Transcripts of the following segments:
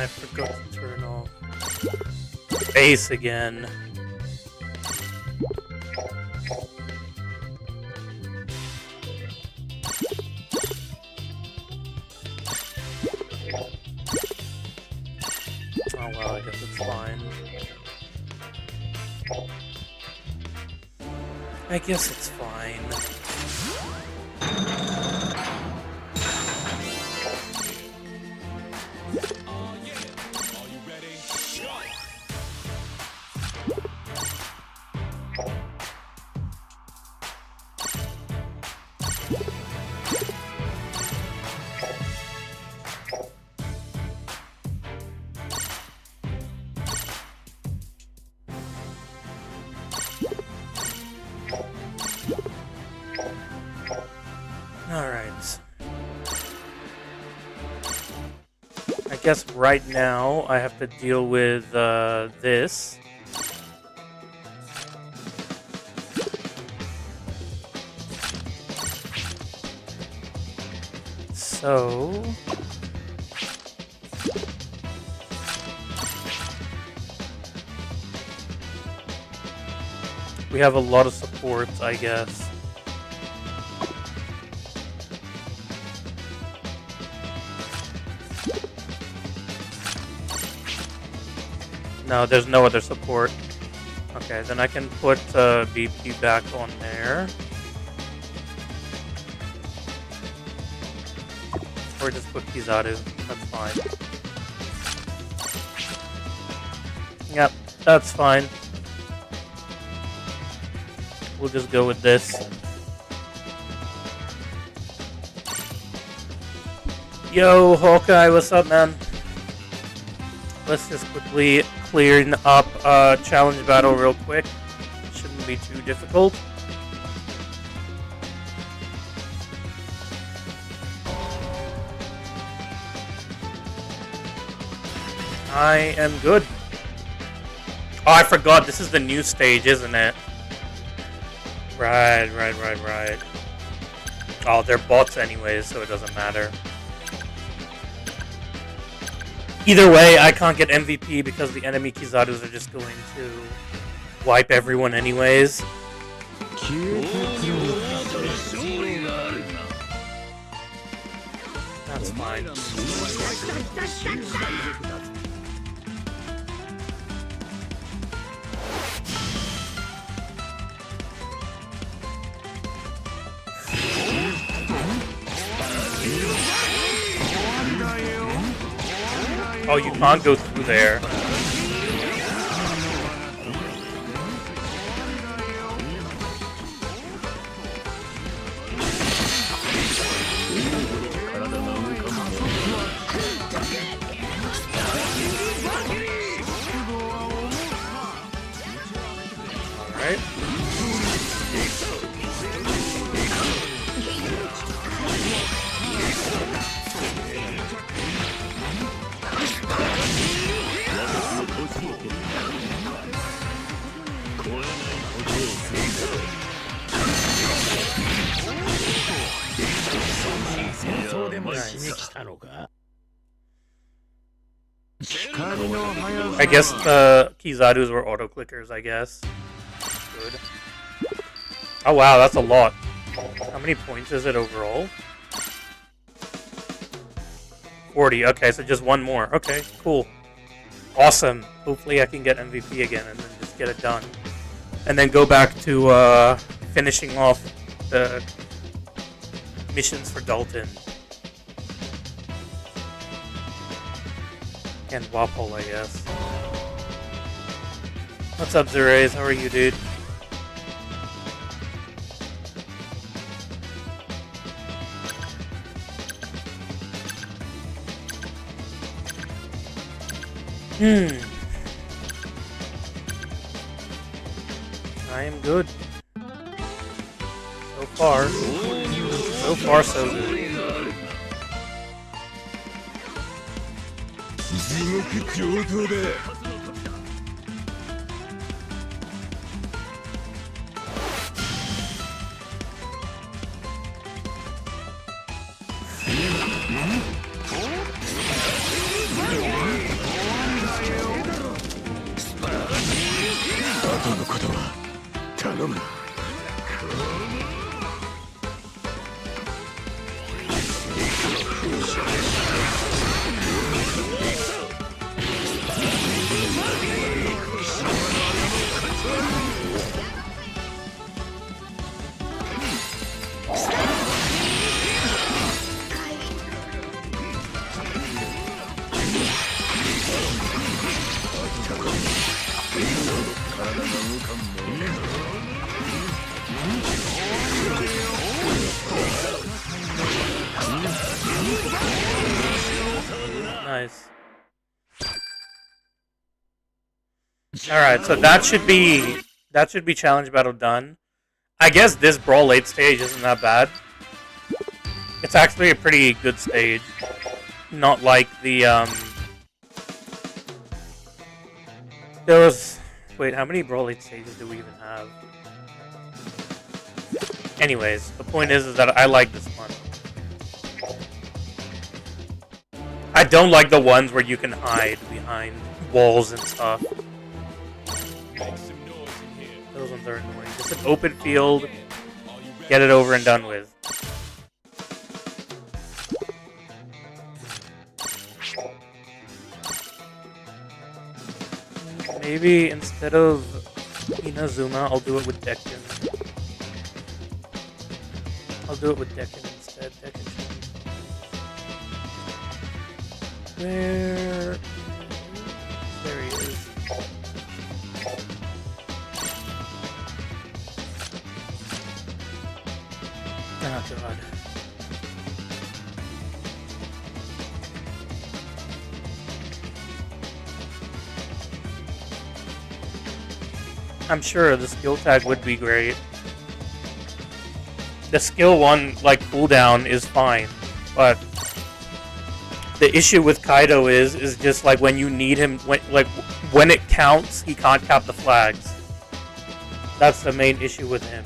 I forgot to turn off base again. Oh well, I guess it's fine. I guess it's fine. Alright. I guess right now I have to deal with this. So... we have a lot of support, I guess. No, there's no other support. Okay, then I can put BP back on there. Or just put Kizaru. That's fine. Yep, that's fine. We'll just go with this. Yo, Hawkeye, what's up, man? Let's just quickly clear up challenge battle real quick. Shouldn't be too difficult. I am good. Oh, I forgot. This is the new stage, isn't it? Right. Oh, they're bots anyways, so it doesn't matter. Either way, I can't get MVP because the enemy Kizarus are just going to wipe everyone anyways. That's fine. Oh, you can't go through there. Alright. I guess the Kizarus were auto-clickers, I guess. Good. Oh wow, that's a lot. How many points is it overall? 40, okay, so just one more. Okay, cool. Awesome. Hopefully I can get MVP again and then just get it done. And then go back to finishing off the missions for Dalton. And Wapol, I guess. What's up, Zeraze? How are you, dude? I am good. So far. So far, so good. Nice. Alright, so that should be challenge battle done. I guess this Brawl 8 stage isn't that bad. It's actually a pretty good stage. Not like the, there was... Wait, how many Brawl 8 stages do we even have? Anyways, the point is that I like this one. I don't like the ones where you can hide behind walls and stuff. Those ones are annoying. Just an open field, get it over and done with. Maybe instead of Inazuma, I'll do it with Dekken. I'll do it with Dekken instead. Dekken. Where? There he is. Oh god. I'm sure the skill tag would be great. The skill 1, like, cooldown is fine, but the issue with Kaido is just like when you need him, when it counts, he can't cap the flags. That's the main issue with him.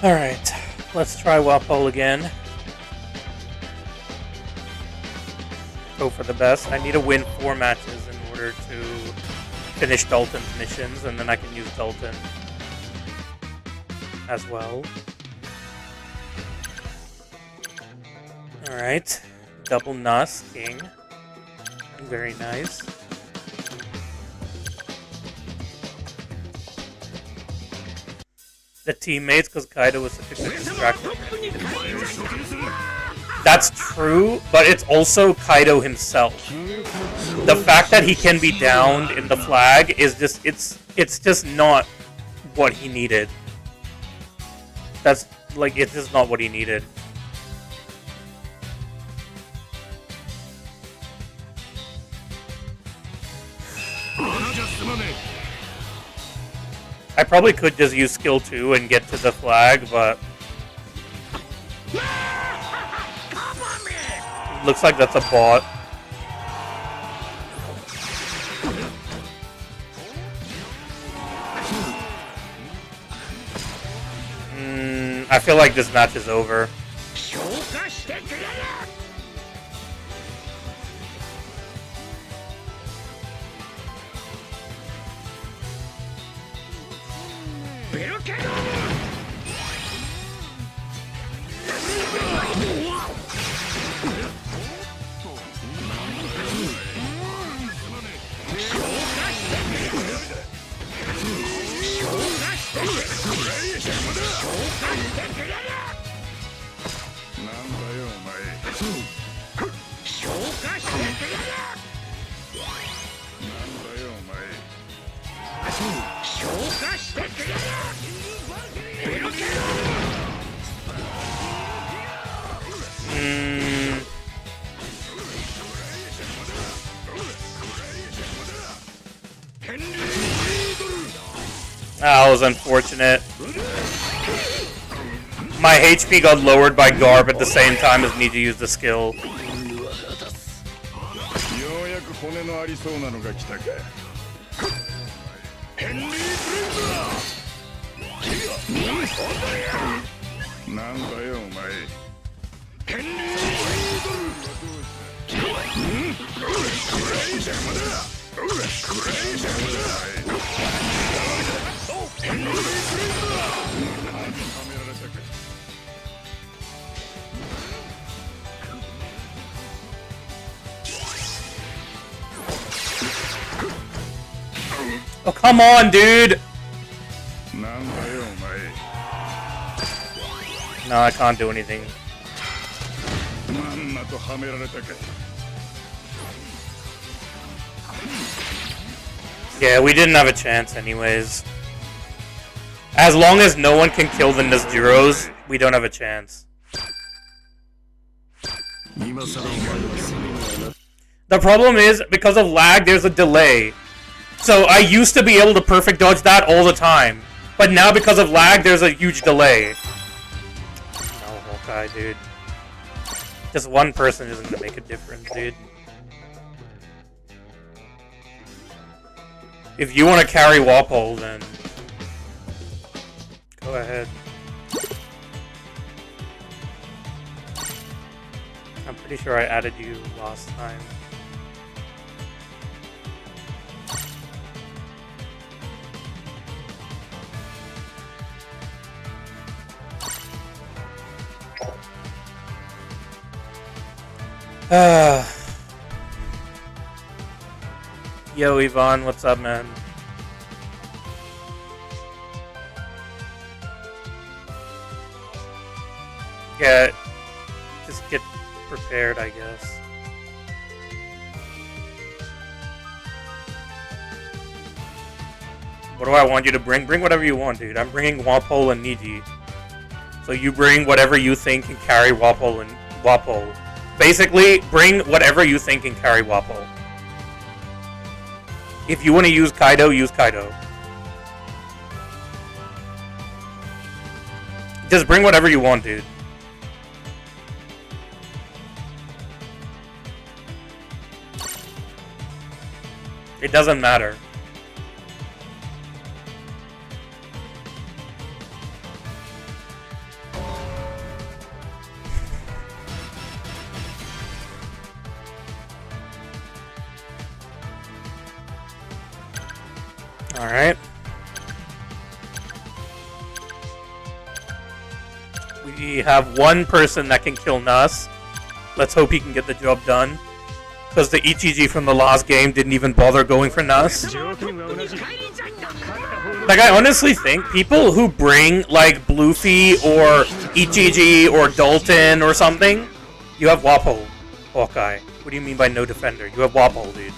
Alright, let's try Wapol again. Go for the best. I need to win 4 matches in order to finish Dalton's missions, and then I can use Dalton as well. Alright, double Nas King. Very nice. The teammates, because Kaido was such a good distraction. That's true, but it's also Kaido himself. The fact that he can be downed in the flag is just, it's just not what he needed. That's, like, it's just not what he needed. I probably could just use skill 2 and get to the flag, but looks like that's a bot. I feel like this match is over. That was unfortunate. My HP got lowered by Garb at the same time as me to use the skill. 骨のありそうなのが来たか。ヘンリー・ブレイザー。なんだよお前。ヘンリー・ブレイザー。邪魔だ。邪魔だ。ヘンリー・ブレイザー。はめられたか。Oh, come on, dude! No, I can't do anything. Yeah, we didn't have a chance anyways. As long as no one can kill the Nazduros, we don't have a chance. The problem is, because of lag, there's a delay. So I used to be able to perfect dodge that all the time. But now because of lag, there's a huge delay. No, Hawkeye, dude. Just one person isn't gonna make a difference, dude. If you want to carry Walpole, then go ahead. I'm pretty sure I added you last time. Yo, Yvonne, what's up, man? Yeah, just get prepared, I guess. What do I want you to bring? Bring whatever you want, dude. I'm bringing Walpole and Niji. So you bring whatever you think can carry Walpole and Walpole. Basically, bring whatever you think can carry Walpole. If you want to use Kaido, use Kaido. Just bring whatever you want, dude. It doesn't matter. Alright. We have one person that can kill Nas. Let's hope he can get the job done. Because the Ichiji from the last game didn't even bother going for Nas. Like, I honestly think people who bring, like, Bluffy or Ichiji or Dalton or something, you have Wapol, Hawkeye. What do you mean by no defender? You have Wapol, dude.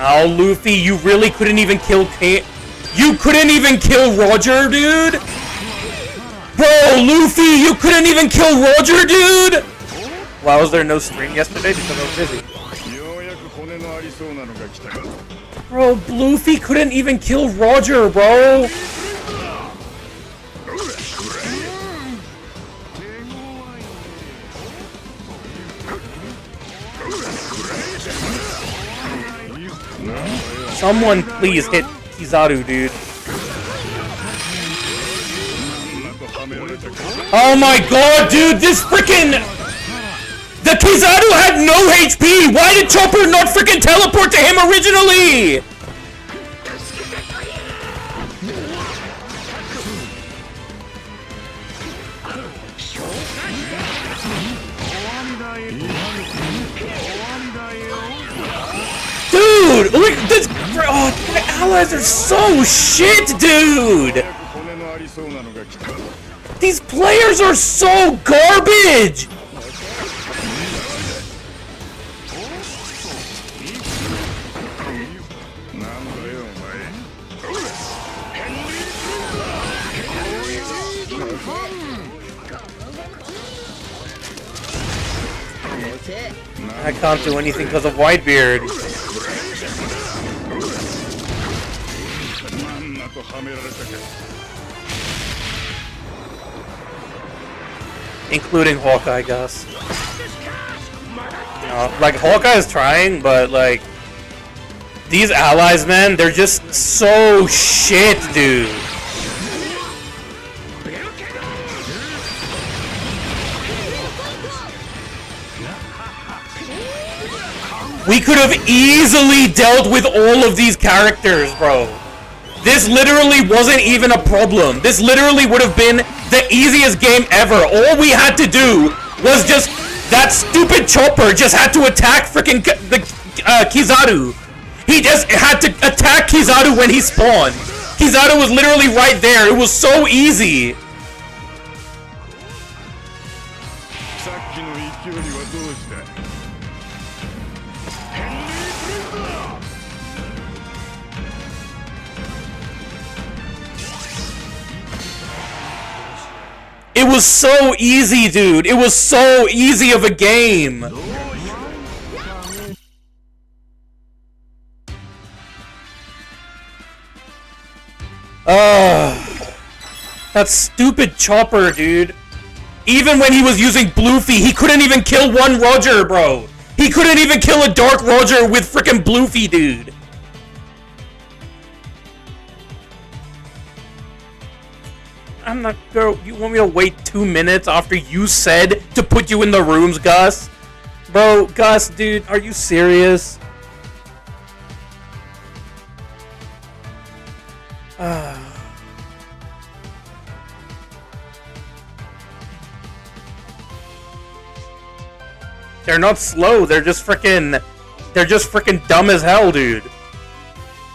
Oh, Luffy, you really couldn't even kill You couldn't even kill Roger, dude? Bro, Luffy, you couldn't even kill Roger, dude? Why was there no stream yesterday? Because I was busy. Bro, Luffy couldn't even kill Roger, bro. Someone please hit Kizaru, dude. Oh my god, dude, this freaking... The Kizaru had no HP! Why did Chopper not freaking teleport to him originally? Dude, look, this... Oh, my allies are so shit, dude! These players are so garbage! I can't do anything because of Whitebeard. Including Hawkeye, Gus. Like, Hawkeye is trying, but, like, these allies, man, they're just so shit, dude. We could have easily dealt with all of these characters, bro. This literally wasn't even a problem. This literally would have been the easiest game ever. All we had to do was just... That stupid Chopper just had to attack freaking Kizaru. He just had to attack Kizaru when he spawned. Kizaru was literally right there. It was so easy. It was so easy, dude. It was so easy of a game. That stupid Chopper, dude. Even when he was using Bluefy, he couldn't even kill one Roger, bro. He couldn't even kill a Dark Roger with frickin' Bluefy, dude. I'm not, girl, you want me to wait 2 minutes after you said to put you in the rooms, Gus? Bro, Gus, dude, are you serious? They're not slow, they're just frickin' dumb as hell, dude.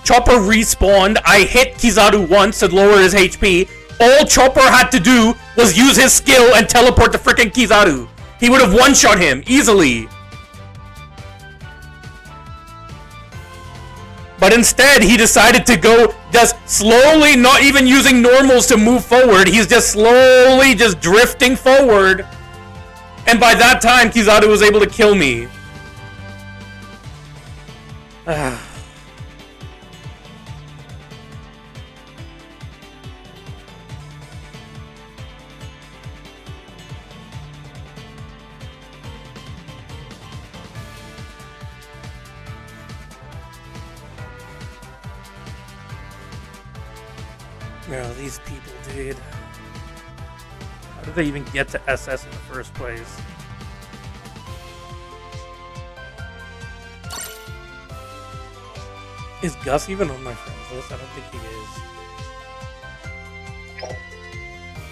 Chopper respawned, I hit Kizaru once to lower his HP. All Chopper had to do was use his skill and teleport to frickin' Kizaru. He would have one-shot him, easily. But instead, he decided to go just slowly, not even using normals to move forward. He's just slowly just drifting forward. And by that time, Kizaru was able to kill me. No, these people, dude. How did they even get to SS in the first place? Is Gus even on my friends list? I don't think he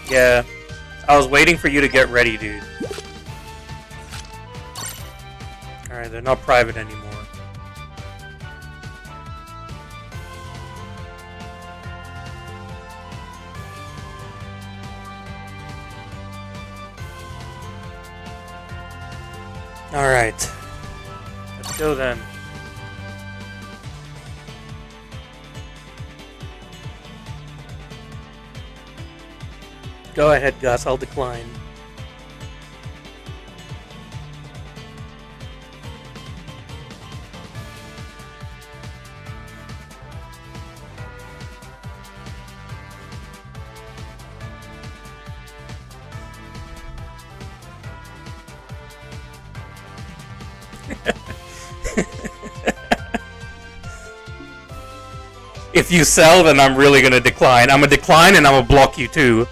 is. Yeah. I was waiting for you to get ready, dude. Alright, they're not private anymore. Alright. Let's go then. Go ahead, Gus. I'll decline. If you sell, then I'm really gonna decline. I'm gonna decline and I'm gonna block you too.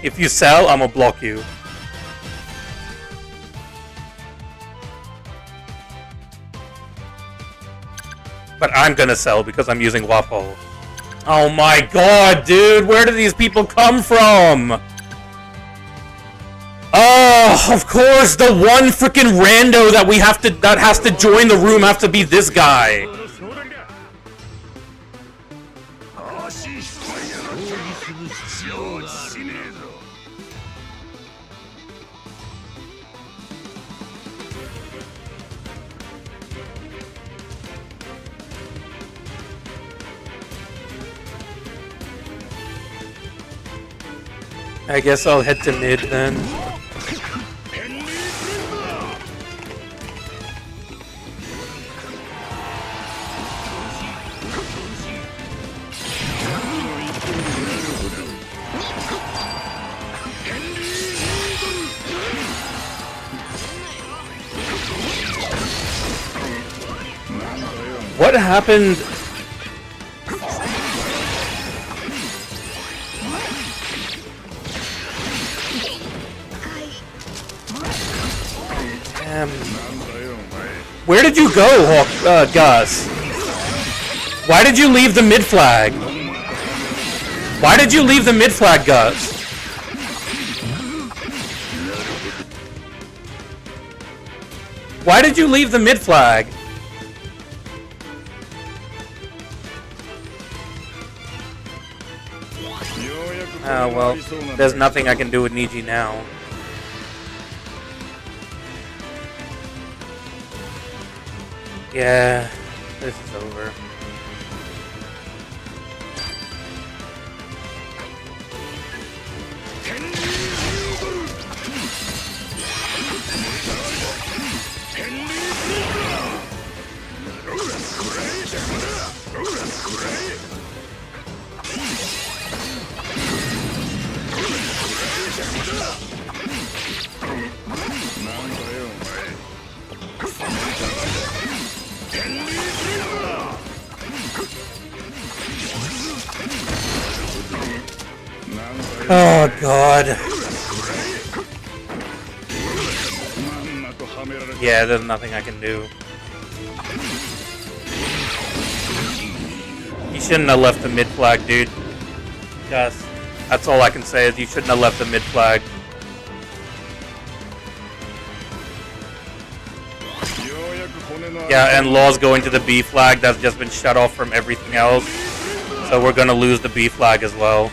If you sell, I'm gonna block you. But I'm gonna sell because I'm using Waffle. Oh my god, dude! Where do these people come from? Oh, of course, the one freaking rando that has to join the room has to be this guy. I guess I'll head to mid then. What happened? Damn. Where did you go, Gus? Why did you leave the mid flag? Why did you leave the mid flag, Gus? Why did you leave the mid flag? Oh, well, there's nothing I can do with Niji now. Yeah, this is over. Oh god. Yeah, there's nothing I can do. You shouldn't have left the mid flag, dude. Gus, that's all I can say is you shouldn't have left the mid flag. Yeah, and Law's going to the B flag. That's just been shut off from everything else. So we're gonna lose the B flag as well.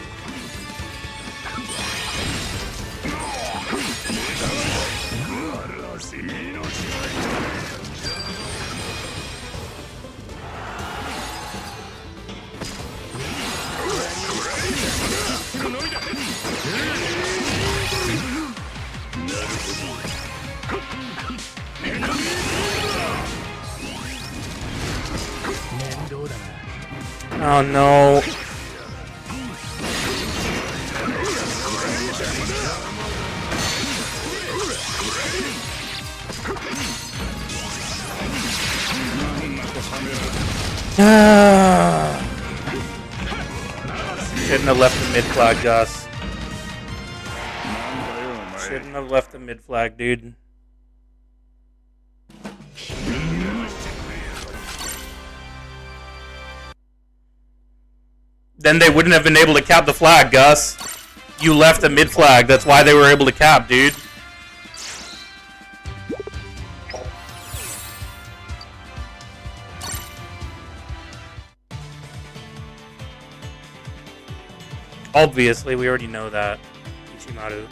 Oh no. Shouldn't have left the mid flag, Gus. Shouldn't have left the mid flag, dude. Then they wouldn't have been able to cap the flag, Gus. You left the mid flag. That's why they were able to cap, dude. Obviously, we already know that. Ichimaru.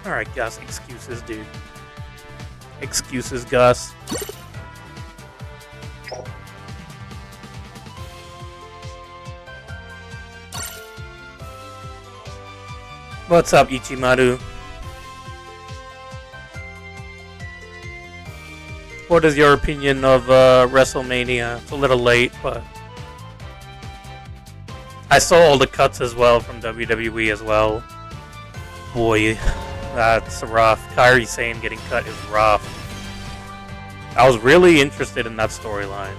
Alright, Gus, excuses, dude. Excuses, Gus. What's up, Ichimaru? What is your opinion of WrestleMania? It's a little late, but I saw all the cuts as well from WWE as well. Boy, that's rough. Kairi Sane getting cut is rough. I was really interested in that storyline.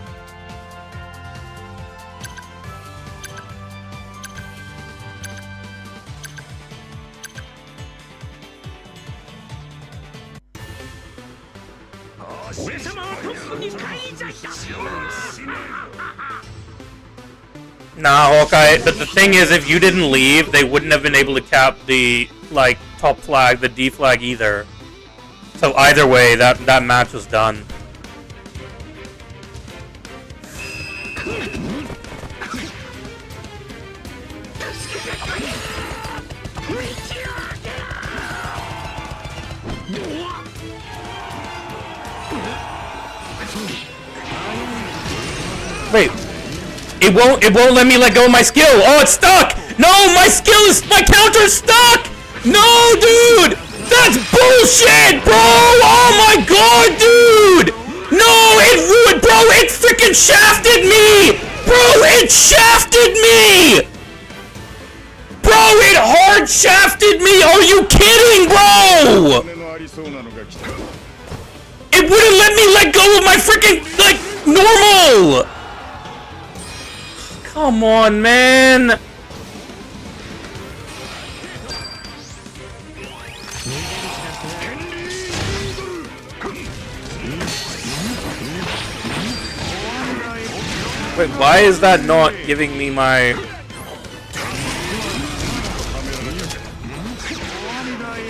Nah, Hawkeye, but the thing is, if you didn't leave, they wouldn't have been able to cap the, like, top flag, the D flag either. So either way, that match was done. Wait. It won't let me let go of my skill. Oh, it's stuck. No, my counter's stuck. No, dude. That's bullshit, bro. Oh my god, dude. No, it ruined, bro. It freaking shafted me. Bro, it shafted me! Bro, it hard shafted me! Are you kidding, bro? It wouldn't let me let go of my freaking, like, normal! Come on, man! Wait, why is that not giving me my...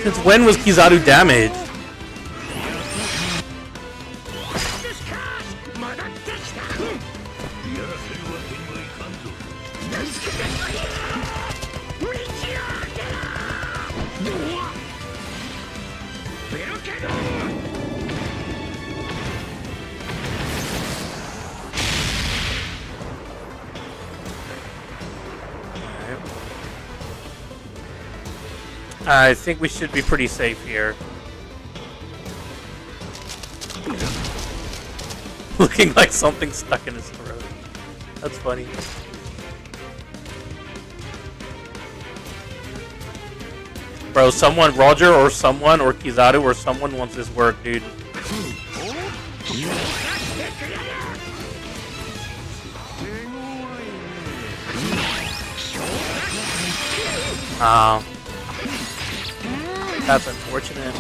Since when was Kizaru damaged? I think we should be pretty safe here. Looking like something stuck in his throat. That's funny. Bro, someone, Roger or someone, or Kizaru or someone wants this work, dude. That's unfortunate.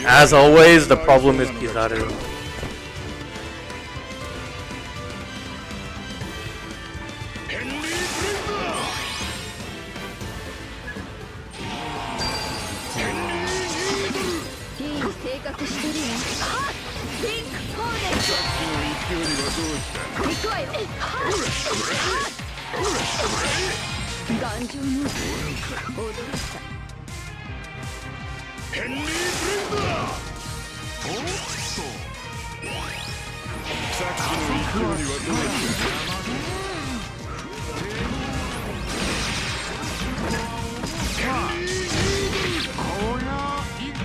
As always, the problem is Kizaru.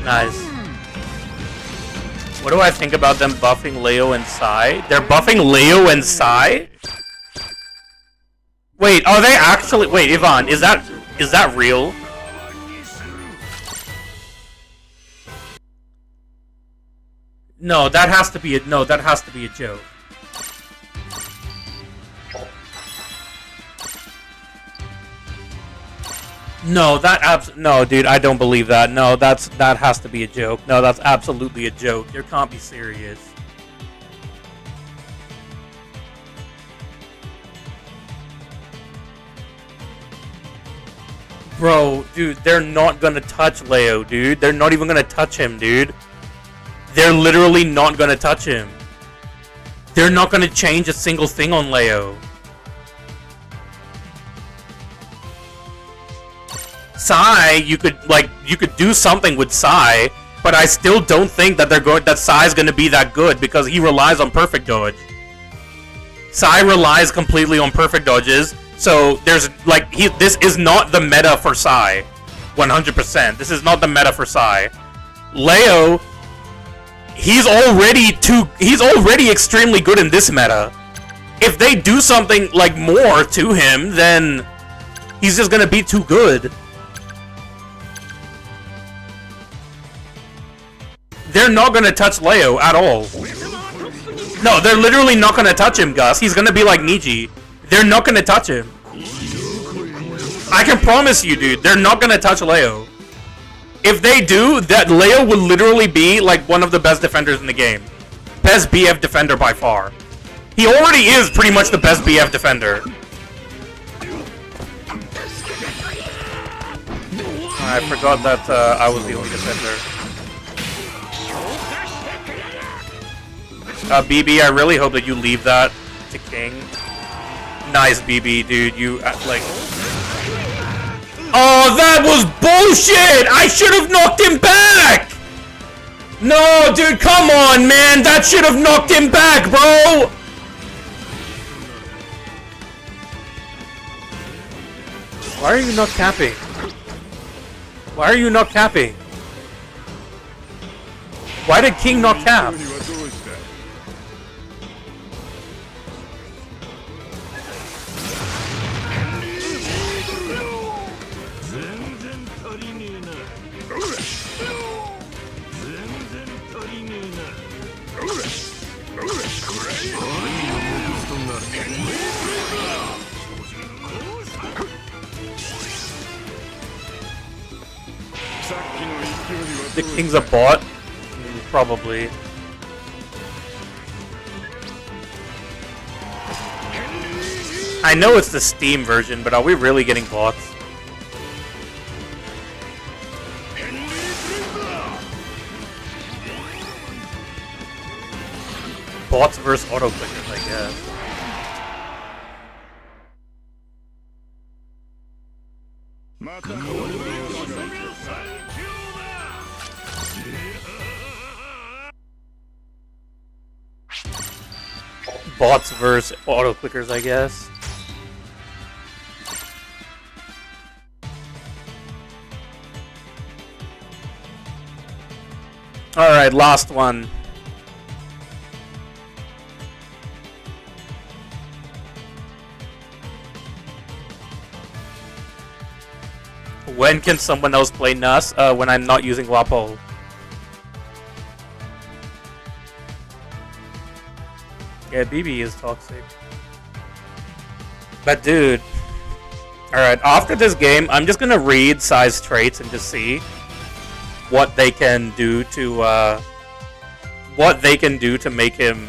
Nice. What do I think about them buffing Leo and Sai? They're buffing Leo and Sai? Wait, are they actually... Wait, Ivan, is that real? No, that has to be a... No, that has to be a joke. No, no, dude, I don't believe that. No, that has to be a joke. No, that's absolutely a joke. You can't be serious. Bro, dude, they're not gonna touch Leo, dude. They're not even gonna touch him, dude. They're literally not gonna touch him. They're not gonna change a single thing on Leo. Sai, you could do something with Sai, but I still don't think that that Sai's gonna be that good because he relies on perfect dodge. Sai relies completely on perfect dodges, so there's this is not the meta for Sai. 100%. This is not the meta for Sai. Leo, he's already extremely good in this meta. If they do something like more to him, then he's just gonna be too good. They're not gonna touch Leo at all. No, they're literally not gonna touch him, Gus. He's gonna be like Niji. They're not gonna touch him. I can promise you, dude, they're not gonna touch Leo. If they do, that Leo will literally be like one of the best defenders in the game. Best BF defender by far. He already is pretty much the best BF defender. I forgot that I was the only defender. BB, I really hope that you leave that to King. Nice, BB, dude. You, like... Oh, that was bullshit! I should have knocked him back! No, dude, come on, man! That should have knocked him back, bro! Why are you not capping? Why are you not capping? Why did King not cap? The king's a bot? Probably. I know it's the Steam version, but are we really getting bots? Bots versus auto-clickers, I guess. Bots versus auto-clickers, I guess. Alright, last one. When can someone else play Nas? When I'm not using Wapo. Yeah, BB is toxic. But dude. Alright, after this game, I'm just gonna read Sai's traits and just see what they can do to make him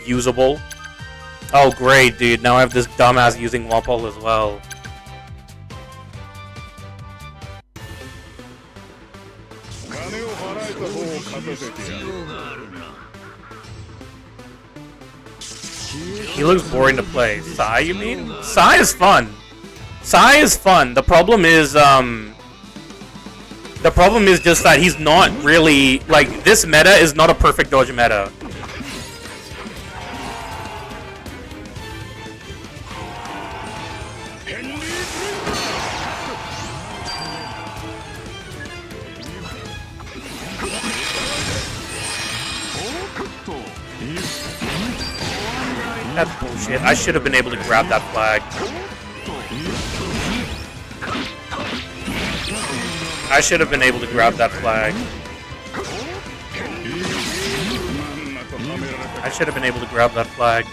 usable. Oh great, dude. Now I have this dumbass using Wapo as well. He looks boring to play. Sai, you mean? Sai is fun. Sai is fun. The problem is just that he's not really, like, this meta is not a perfect dodge meta. That's bullshit. I should have been able to grab that flag. I should have been able to grab that flag. I should have been able to grab that flag.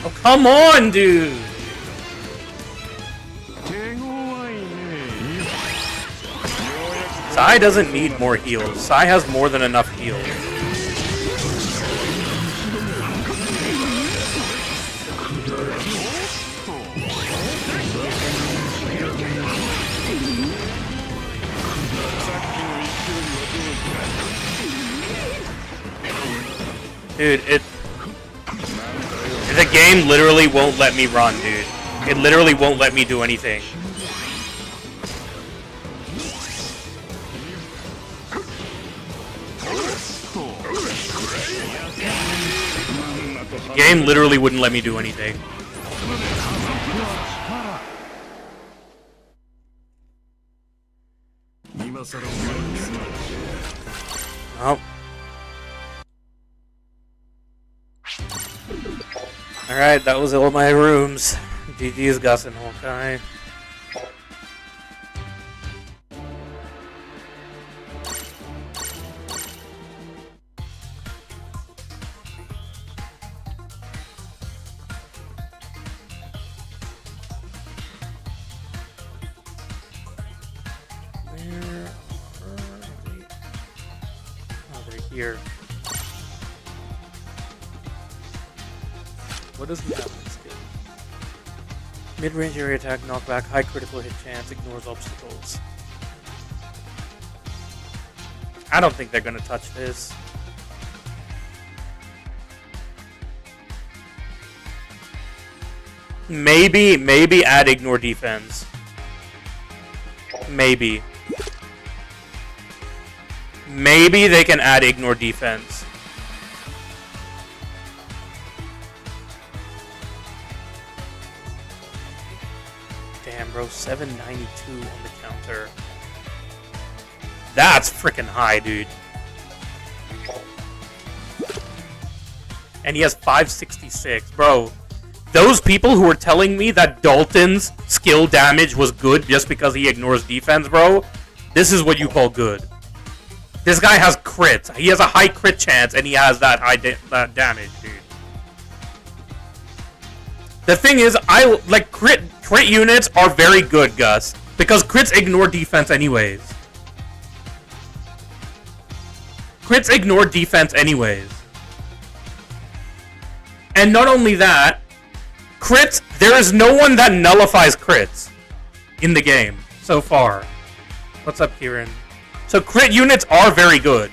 Oh, come on, dude! Sai doesn't need more heals. Sai has more than enough heals. Dude, the game literally won't let me run, dude. It literally won't let me do anything. Game literally wouldn't let me do anything. Oh. Alright, that was all my rooms. GG's Gus and Hawkeye. Where are they? Oh, they're here. What does the Atlas skill? Mid-range area attack, knockback, high critical hit chance, ignores obstacles. I don't think they're gonna touch this. Maybe add ignore defense. Maybe. Maybe they can add ignore defense. Damn, bro, 792 on the counter. That's freaking high, dude. And he has 566. Bro, those people who were telling me that Dalton's skill damage was good just because he ignores defense, bro, this is what you call good. This guy has crits. He has a high crit chance, and he has that high that damage, dude. The thing is, I like crit units are very good, Gus, because crits ignore defense anyways. Crits ignore defense anyways. And not only that, crits, there is no one that nullifies crits in the game so far. What's up, Kieran? So crit units are very good.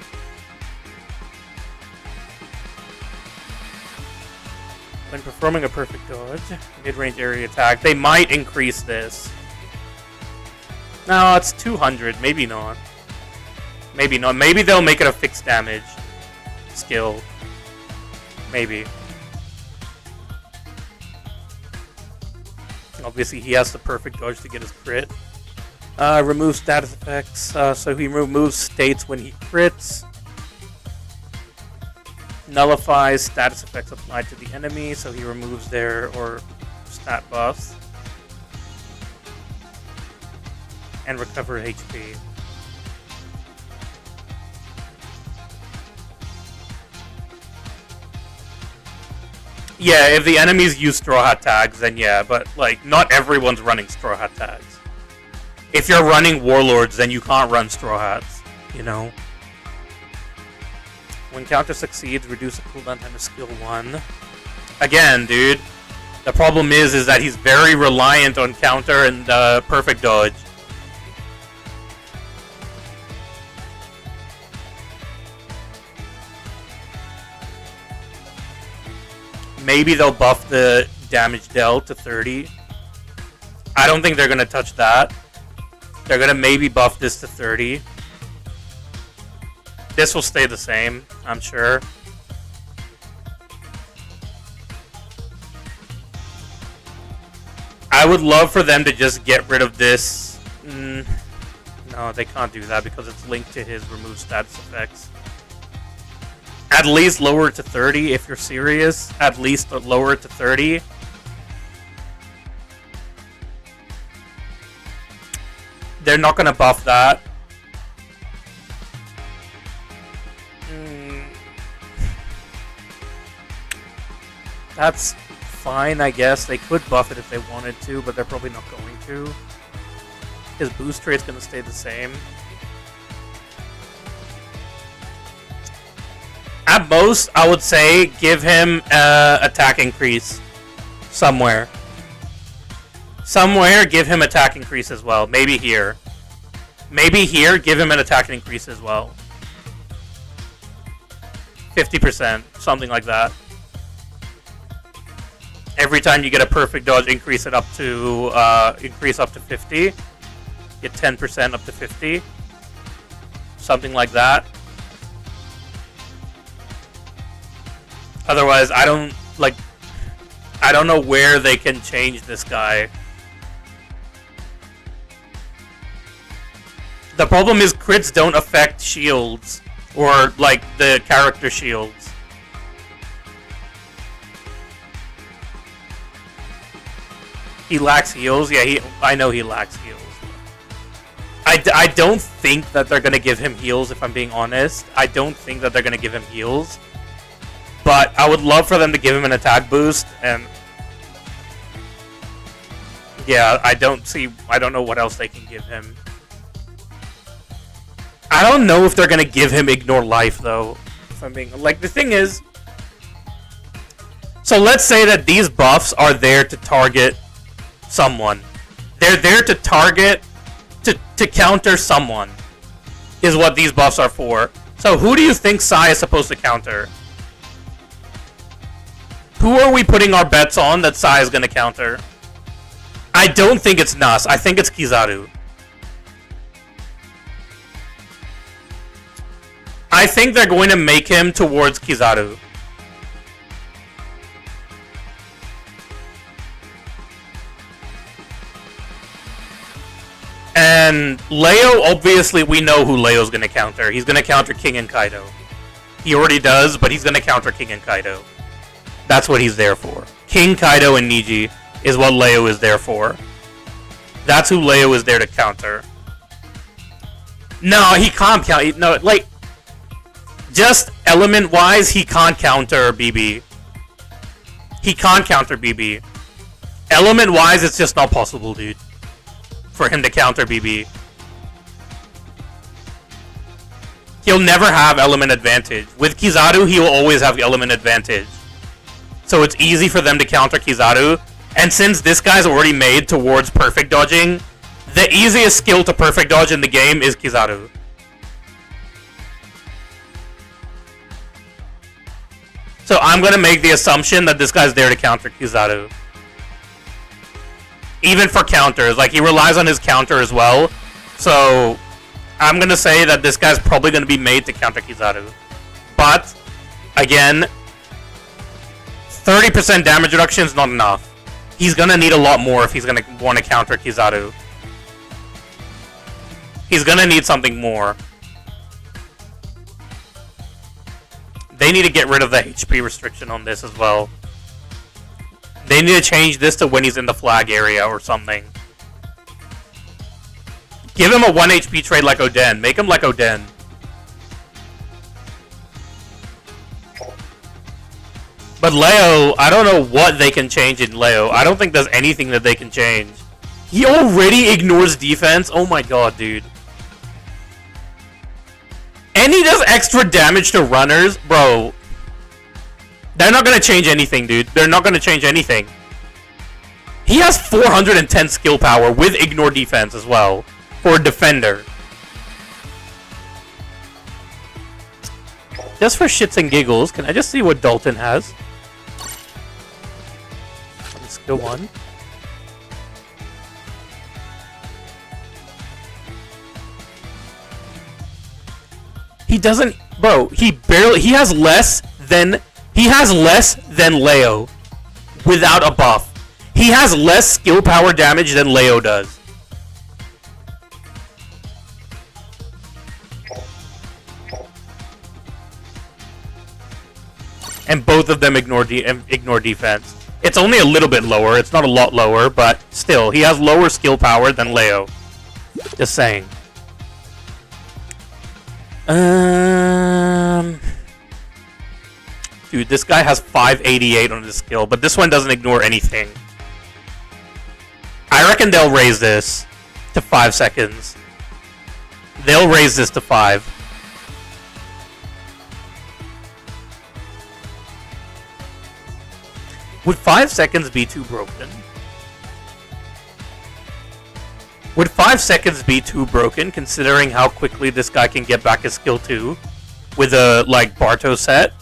When performing a perfect dodge, mid-range area attack, they might increase this. No, it's 200. Maybe not. Maybe not. Maybe they'll make it a fixed damage skill. Maybe. Obviously, he has the perfect dodge to get his crit. Remove status effects. So he removes states when he crits. Nullifies status effects applied to the enemy. So he removes their or stat buffs. And recover HP. Yeah, if the enemies use Straw Hat tags, then yeah, but like not everyone's running Straw Hat tags. If you're running Warlords, then you can't run Straw Hats, you know? When counter succeeds, reduce the cooldown time to skill 1. Again, dude, the problem is that he's very reliant on counter and perfect dodge. Maybe they'll buff the damage dealt to 30. I don't think they're going to touch that. They're going to maybe buff this to 30. This will stay the same, I'm sure. I would love for them to just get rid of this. No, they can't do that because it's linked to his remove status effects. At least lower it to 30 if you're serious. At least lower it to 30. They're not going to buff that. That's fine, I guess. They could buff it if they wanted to, but they're probably not going to. His boost rate's going to stay the same. At most, I would say give him attack increase somewhere. Somewhere, give him attack increase as well. Maybe here. Maybe here, give him an attack increase as well. 50%, something like that. Every time you get a perfect dodge, increase it up to 50. Get 10% up to 50. Something like that. Otherwise, I don't know where they can change this guy. The problem is crits don't affect shields or like the character shields. He lacks heals. Yeah, I know he lacks heals. I don't think that they're gonna give him heals. If I'm being honest, I don't think that they're gonna give him heals. But I would love for them to give him an attack boost, and yeah, I don't know what else they can give him. I don't know if they're gonna give him ignore life though. If I'm being like, the thing is, so let's say that these buffs are there to target someone. They're there to target to counter someone. Is what these buffs are for. So who do you think Sai is supposed to counter? Who are we putting our bets on that Sai is gonna counter? I don't think it's Nas. I think it's Kizaru. I think they're going to make him towards Kizaru. And Leo, obviously, we know who Leo's going to counter. He's going to counter King and Kaido. He already does, but he's gonna counter King and Kaido. That's what he's there for. King, Kaido, and Niji is what Leo is there for. That's who Leo is there to counter. No, he can't count. No, like, just element-wise, he can't counter BB. He can't counter BB. Element-wise, it's just not possible, dude, for him to counter BB. He'll never have element advantage. With Kizaru, he will always have element advantage. So it's easy for them to counter Kizaru. And since this guy's already made towards perfect dodging, the easiest skill to perfect dodge in the game is Kizaru. So I'm going to make the assumption that this guy's there to counter Kizaru. Even for counters. Like, he relies on his counter as well. So I'm going to say that this guy's probably going to be made to counter Kizaru. But, again, 30% damage reduction is not enough. He's going to need a lot more if he's going to want to counter Kizaru. He's going to need something more. They need to get rid of the HP restriction on this as well. They need to change this to when he's in the flag area or something. Give him a 1 HP trade like Oden. Make him like Oden. But Leo, I don't know what they can change in Leo. I don't think there's anything that they can change. He already ignores defense. Oh my god, dude. And he does extra damage to runners. Bro. They're not going to change anything, dude. They're not going to change anything. He has 410 skill power with ignore defense as well. For a defender. Just for shits and giggles, can I just see what Dalton has? Skill 1. He doesn't, bro, he has less than Leo without a buff. He has less skill power damage than Leo does. And both of them ignore defense. It's only a little bit lower. It's not a lot lower, but still, he has lower skill power than Leo. Just saying. Dude, this guy has 588 on his skill, but this one doesn't ignore anything. I reckon they'll raise this to 5 seconds. They'll raise this to 5. Would 5 seconds be too broken? Would 5 seconds be too broken, considering how quickly this guy can get back his skill 2 with a, like, Barto set?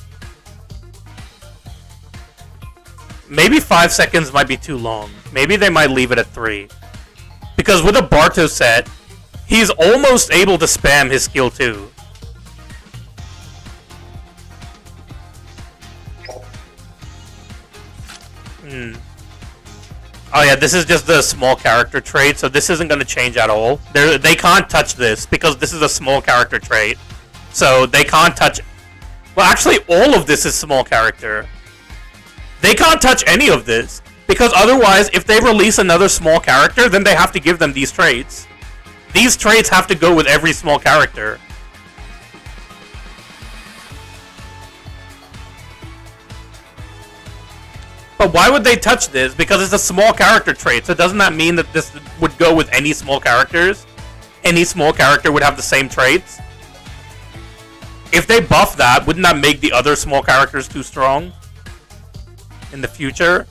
Maybe 5 seconds might be too long. Maybe they might leave it at 3. Because with a Barto set, he's almost able to spam his skill 2. Oh yeah, this is just the small character trait, so this isn't going to change at all. They can't touch this, because this is a small character trait. So they can't touch... Well, actually, all of this is small character. They can't touch any of this, because otherwise, if they release another small character, then they have to give them these traits. These traits have to go with every small character. But why would they touch this? Because it's a small character trait, so doesn't that mean that this would go with any small characters? Any small character would have the same traits? If they buff that, wouldn't that make the other small characters too strong? In the future?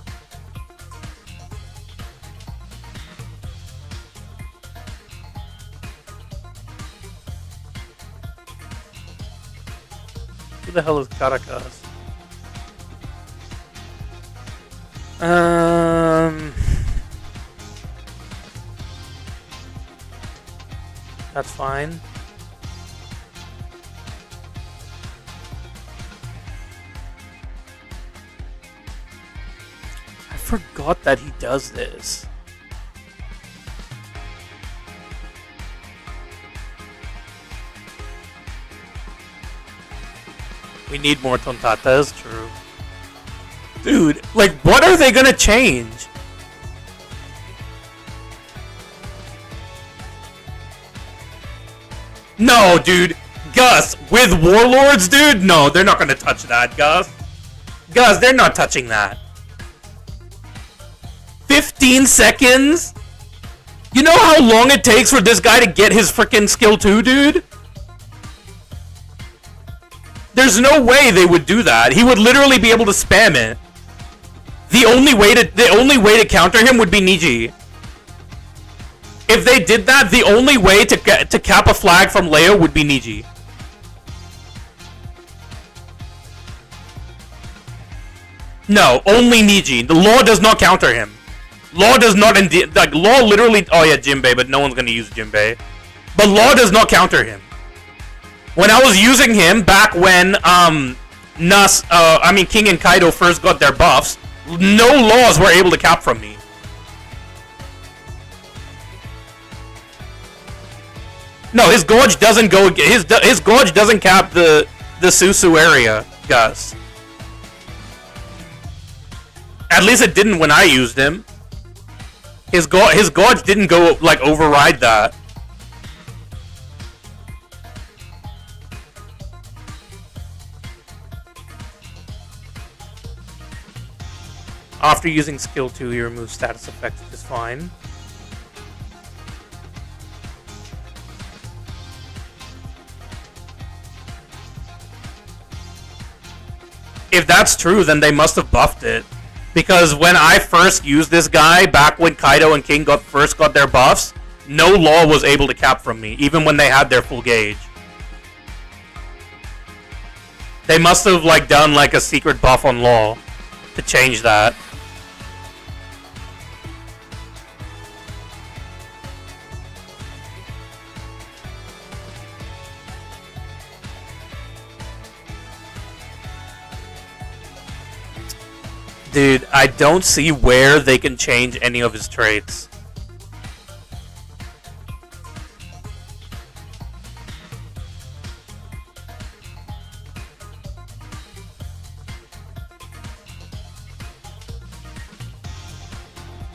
Who the hell is Caracas? That's fine. I forgot that he does this. We need more Tontata, that's true. Dude, like, what are they gonna change? No, dude. Gus, with Warlords, dude? No, they're not gonna touch that, Gus. Gus, they're not touching that. 15 seconds? You know how long it takes for this guy to get his freaking skill 2, dude? There's no way they would do that. He would literally be able to spam it. The only way to counter him would be Niji. If they did that, the only way to cap a flag from Leo would be Niji. No, only Niji. The Law does not counter him. Law does not indeed, like, Law literally, oh yeah, Jinbei, but no one's gonna use Jinbei. But Law does not counter him. When I was using him back when, King and Kaido first got their buffs, no Laws were able to cap from me. No, his Gorge doesn't go, his Gorge doesn't cap the Susu area, Gus. At least it didn't when I used him. His Gorge didn't go, like, override that. After using skill 2, he removes status effects, which is fine. If that's true, then they must have buffed it. Because when I first used this guy, back when Kaido and King first got their buffs, no Law was able to cap from me, even when they had their full gauge. They must have, like, done, like, a secret buff on Law to change that. Dude, I don't see where they can change any of his traits.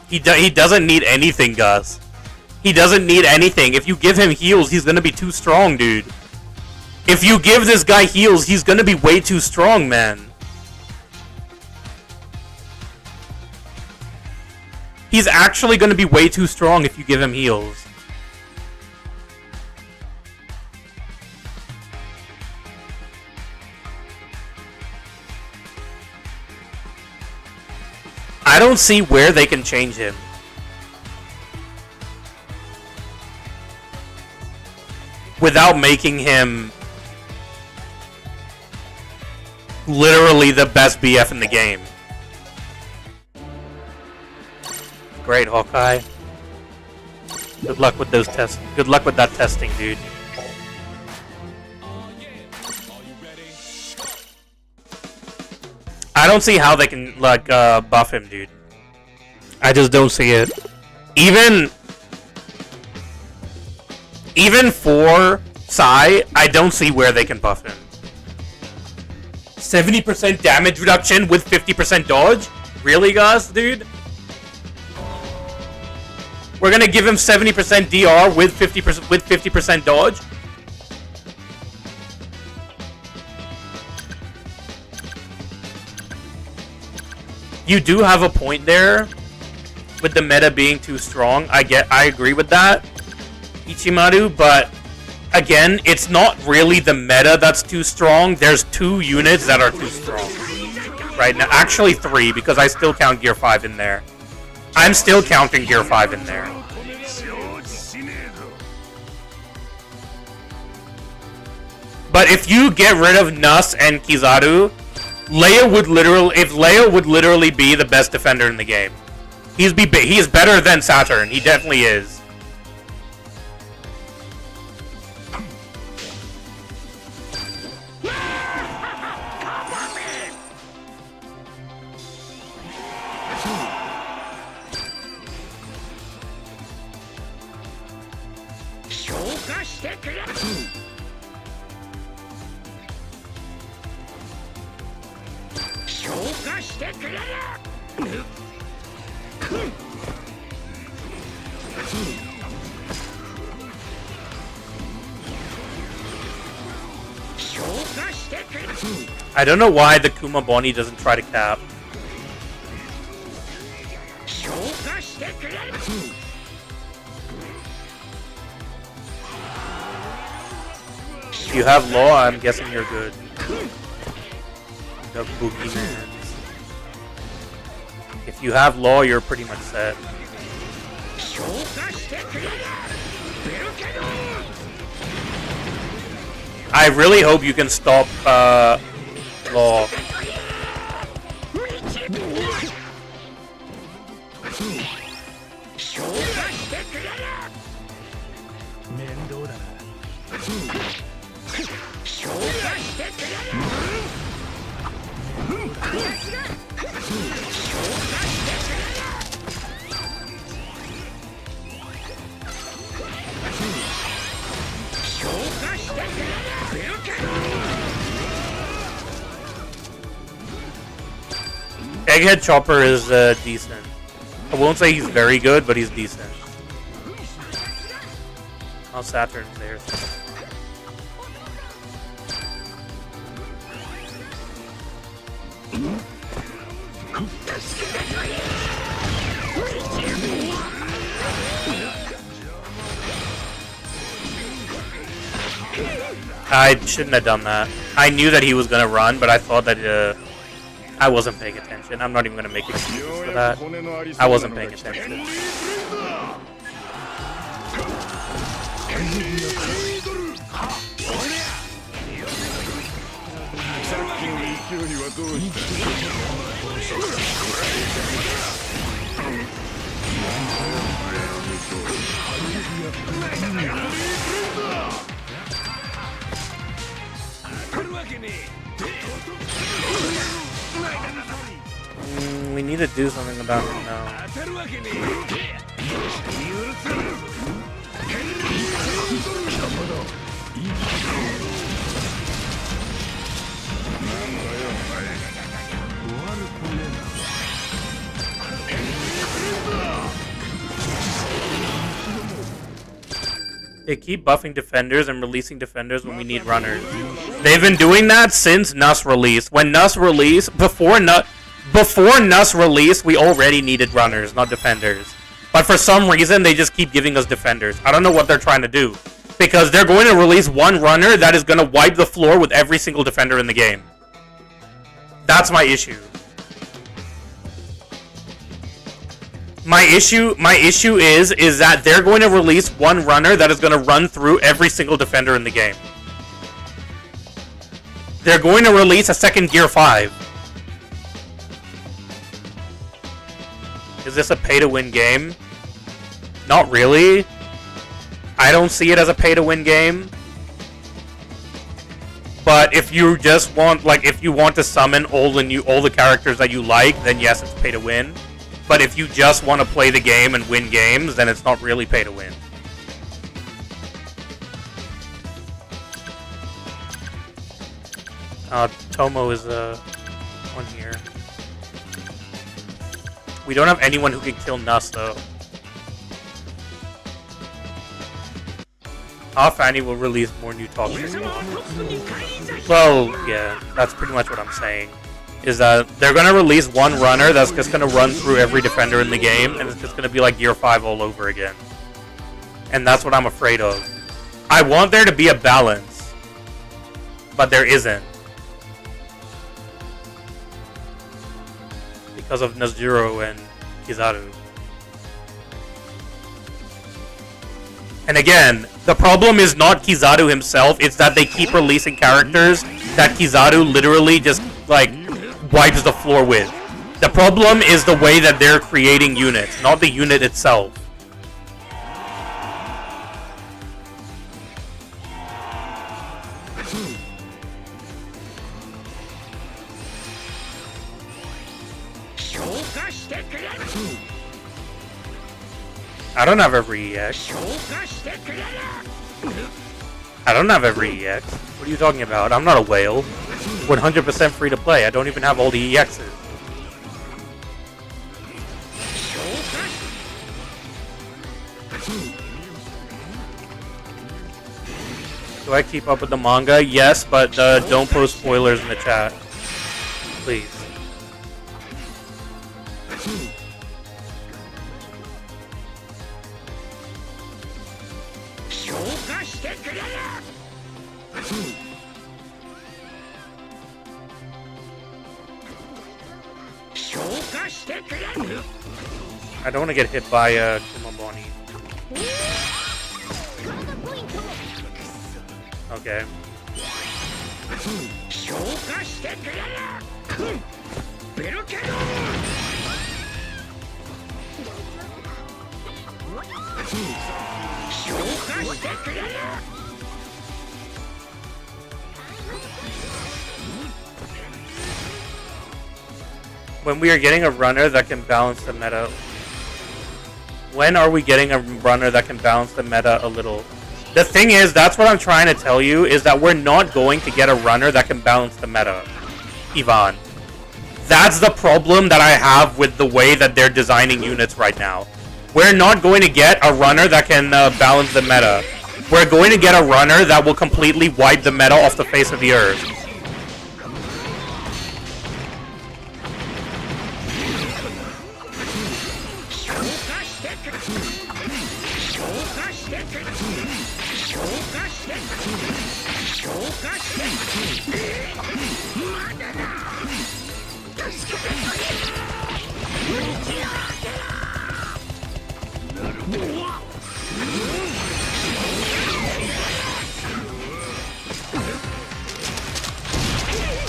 He doesn't need anything, Gus. He doesn't need anything. If you give him heals, he's gonna be too strong, dude. If you give this guy heals, he's gonna be way too strong, man. He's actually going to be way too strong if you give him heals. I don't see where they can change him. Without making him literally the best BF in the game. Great, Hawkeye. Good luck with those tests. Good luck with that testing, dude. I don't see how they can, like, buff him, dude. I just don't see it. Even for Sai, I don't see where they can buff him. 70% damage reduction with 50% dodge? Really, guys, dude? We're gonna give him 70% DR with 50% dodge. You do have a point there with the meta being too strong. I agree with that, Ichimaru, but again, it's not really the meta that's too strong. There's 2 units that are too strong right now. Actually 3, because I still count Gear 5 in there. I'm still counting Gear 5 in there. But if you get rid of Nus and Kizaru, Leo would literally be the best defender in the game. He is better than Saturn. He definitely is. I don't know why the Kuma Boni doesn't try to cap. If you have law, I'm guessing you're good. The Boogeyman. If you have law, you're pretty much set. I really hope you can stop law. Egghead Chopper is decent. I won't say he's very good, but he's decent. Oh, Saturn's there. I shouldn't have done that. I knew that he was gonna run, but I thought that I wasn't paying attention. I'm not even gonna make excuses for that. I wasn't paying attention. We need to do something about him now. They keep buffing defenders and releasing defenders when we need runners. They've been doing that since Nuss release. When Nuss released, before Nuss release, we already needed runners, not defenders. But for some reason, they just keep giving us defenders. I don't know what they're trying to do. Because they're going to release one runner that is going to wipe the floor with every single defender in the game. That's my issue. My issue is that they're going to release one runner that is going to run through every single defender in the game. They're going to release a second Gear 5. Is this a pay-to-win game? Not really. I don't see it as a pay-to-win game. But if you just want, like, if you want to summon all the characters that you like, then yes, it's pay-to-win. But if you just want to play the game and win games, then it's not really pay-to-win. Tomo is on here. We don't have anyone who can kill Nuss, though. Fanny will release more new toxins. Well, yeah, that's pretty much what I'm saying. Is that they're going to release one runner that's just going to run through every defender in the game, and it's just going to be like Gear 5 all over again. And that's what I'm afraid of. I want there to be a balance, but there isn't. Because of Nazuro and Kizaru. And again, the problem is not Kizaru himself, it's that they keep releasing characters that Kizaru literally just, like, wipes the floor with. The problem is the way that they're creating units, not the unit itself. I don't have every EX. I don't have every EX. What are you talking about? I'm not a whale. 100% free to play. I don't even have all the EXs. Do I keep up with the manga? Yes, but don't post spoilers in the chat. Please. I don't want to get hit by Kumaboni. Okay. When we are getting a runner that can balance the meta. When are we getting a runner that can balance the meta a little? The thing is, that's what I'm trying to tell you, is that we're not going to get a runner that can balance the meta, Ivan. That's the problem that I have with the way that they're designing units right now. We're not going to get a runner that can balance the meta. We're going to get a runner that will completely wipe the meta off the face of the earth.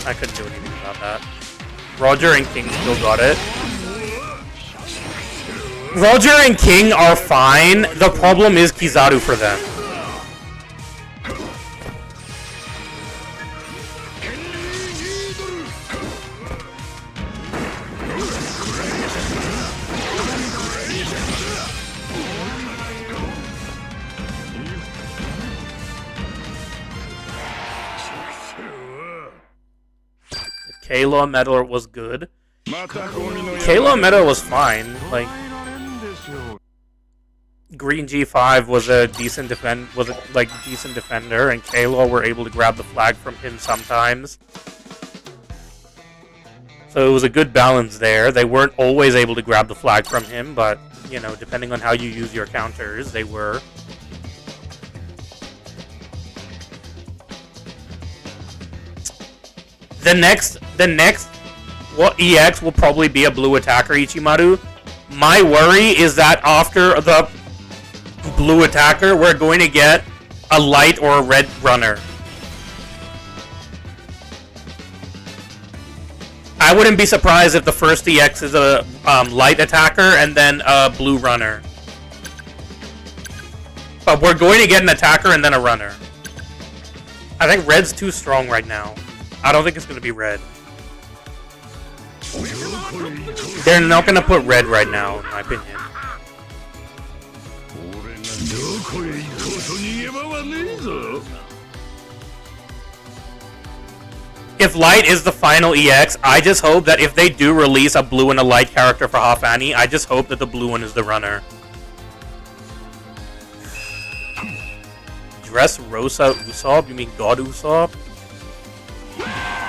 I couldn't do anything about that. Roger and King still got it. Roger and King are fine. The problem is Kizaru for them. K-Law Metal was good. K-Law Metal was fine. Like, Green G5 was a decent decent defender, and K-Law were able to grab the flag from him sometimes. So it was a good balance there. They weren't always able to grab the flag from him, but you know, depending on how you use your counters, they were. The next EX will probably be a blue attacker, Ichimaru. My worry is that after the blue attacker, we're going to get a light or a red runner. I wouldn't be surprised if the first EX is a light attacker and then a blue runner. But we're going to get an attacker and then a runner. I think red's too strong right now. I don't think it's going to be red. They're not going to put red right now, in my opinion. If light is the final EX, I just hope that if they do release a blue and a light character for Half Annie, I just hope that the blue one is the runner. Dress Rosa Usopp? You mean God Usopp?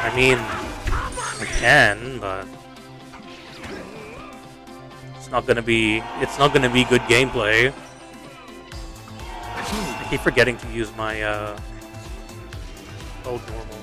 I mean, I can, but it's not gonna be good gameplay. I keep forgetting to use my old normal.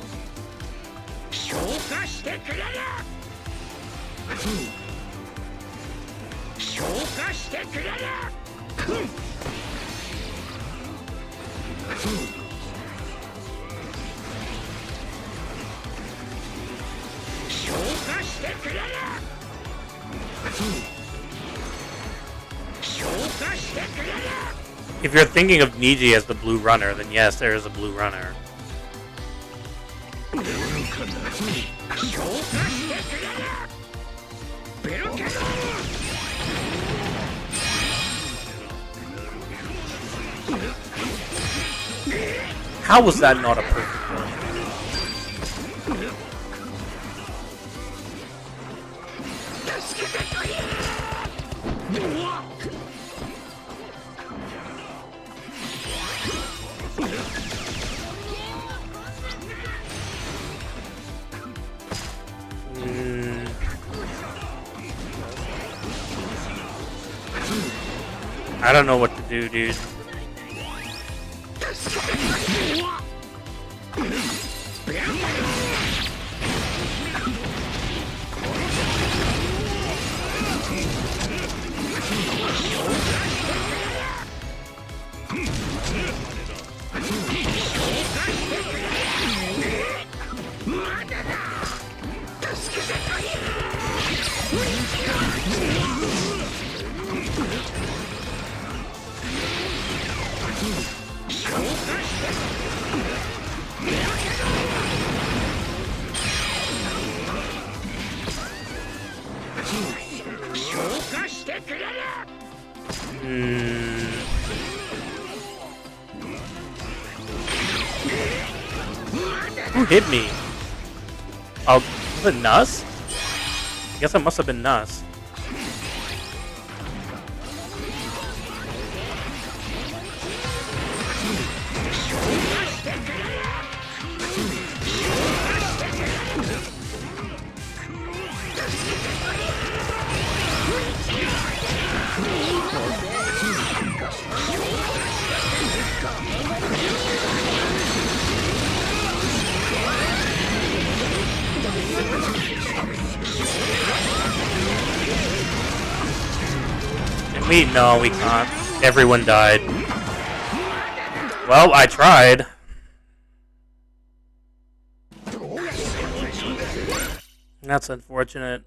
If you're thinking of Niji as the blue runner, then yes, there is a blue runner. How was that not a perfect one? I don't know what to do, dude. Who hit me? Oh, was it Nuss? I guess it must have been Nuss. No, we can't. Everyone died. Well, I tried. That's unfortunate.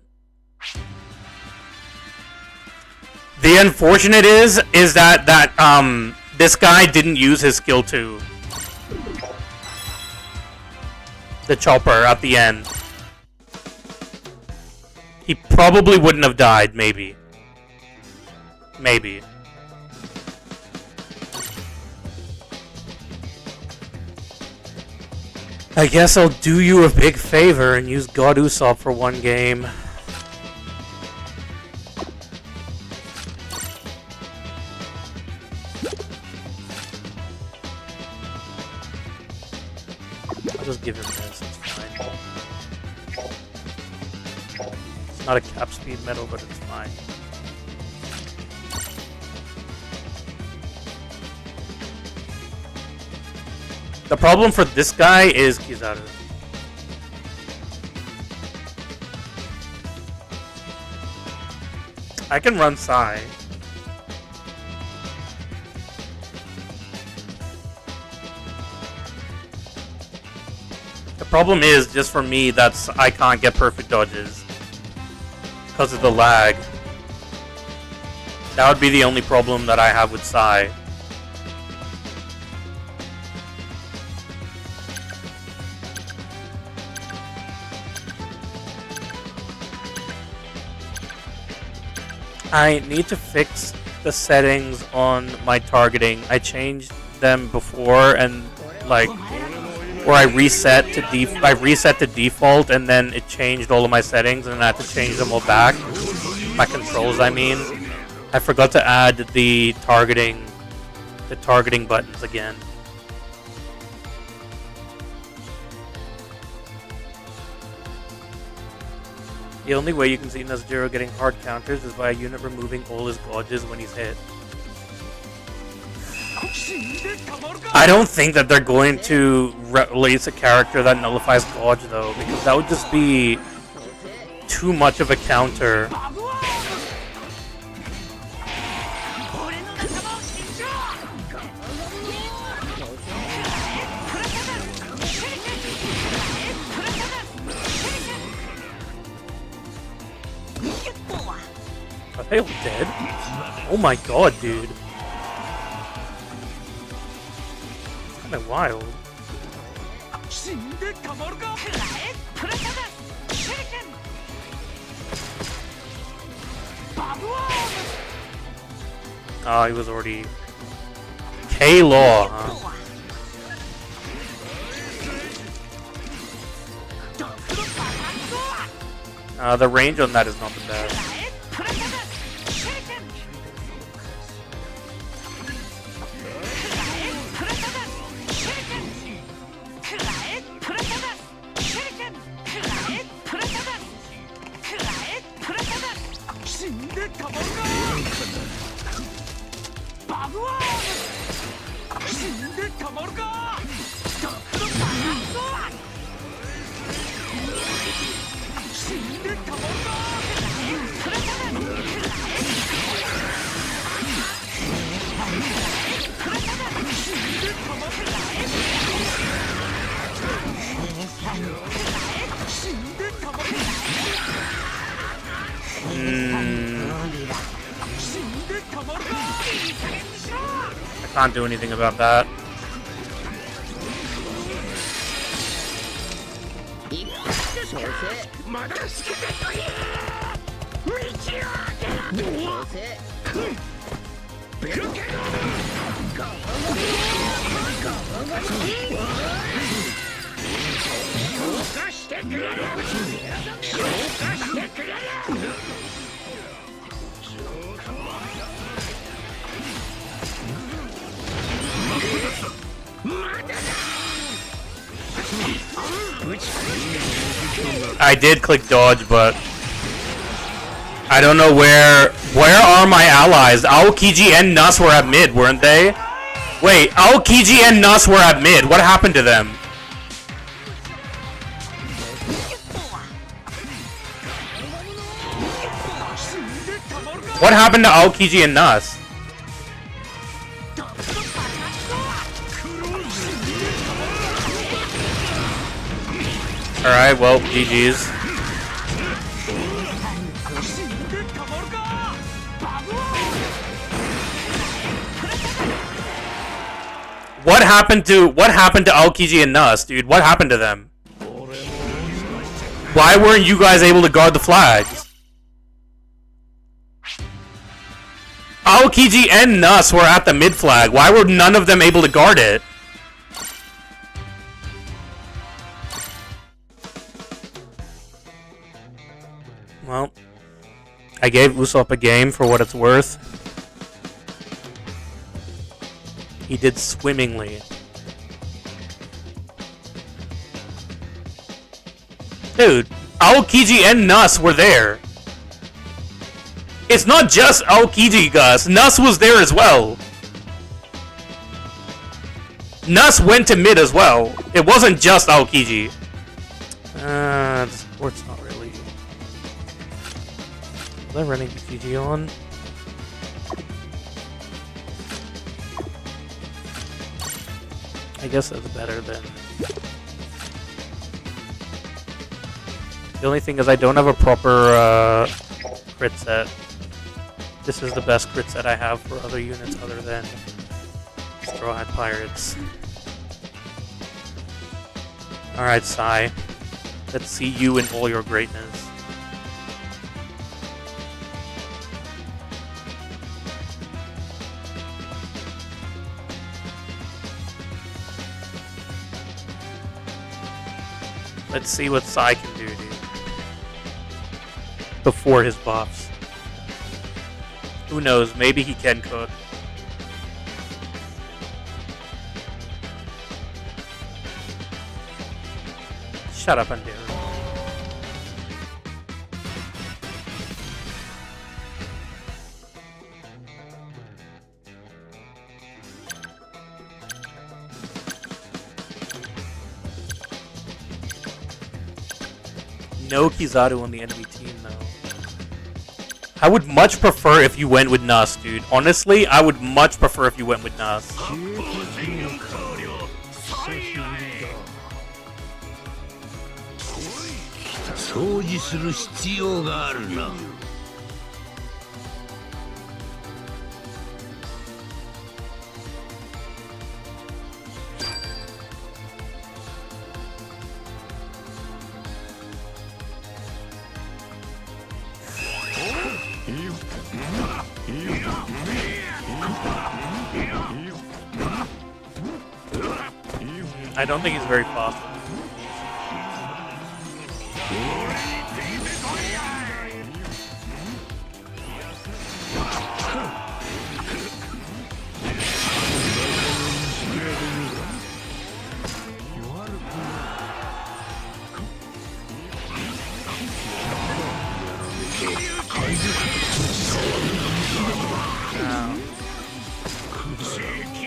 The unfortunate is that this guy didn't use his skill 2. The chopper at the end. He probably wouldn't have died, maybe. Maybe. I guess I'll do you a big favor and use God Usopp for one game. I'll just give him this, it's fine. It's not a cap speed medal, but it's fine. The problem for this guy is Kizaru. I can run Sai. The problem is, just for me, I can't get perfect dodges because of the lag. That would be the only problem that I have with Sai. I need to fix the settings on my targeting. I changed them before, and like, where I reset to default, and then it changed all of my settings, and I had to change them all back. My controls, I mean. I forgot to add the targeting buttons again. The only way you can see Nezujiro getting hard counters is by a unit removing all his gauges when he's hit. I don't think that they're going to release a character that nullifies gauge, though, because that would just be too much of a counter. Are they all dead? Oh my god, dude. It's kinda wild. Oh, he was already... K-Law, huh? The range on that is not the best. I can't do anything about that. I did click dodge, but I don't know where are my allies? Aokiji and Nus were at mid, weren't they? Wait, Aokiji and Nus were at mid. What happened to them? What happened to Aokiji and Nus? Alright, well, GG's. What happened to Aokiji and Nus, dude? What happened to them? Why weren't you guys able to guard the flags? Aokiji and Nus were at the mid flag. Why were none of them able to guard it? Well, I gave Usopp a game for what it's worth. He did swimmingly. Dude, Aokiji and Nus were there. It's not just Aokiji, Gus. Nus was there as well. Nus went to mid as well. It wasn't just Aokiji. The support's not really... Was I running GG on? I guess that's better than... The only thing is I don't have a proper crit set. This is the best crit set I have for other units other than Straw Hat Pirates. Alright, Sai. Let's see you in all your greatness. Let's see what Sai can do, dude. Before his buffs. Who knows? Maybe he can cook. Shut up, Undair. No Kizaru on the enemy team, though. I would much prefer if you went with Nus, dude. Honestly, I would much prefer if you went with Nus. 掃除する必要があるな。I don't think he's very fast.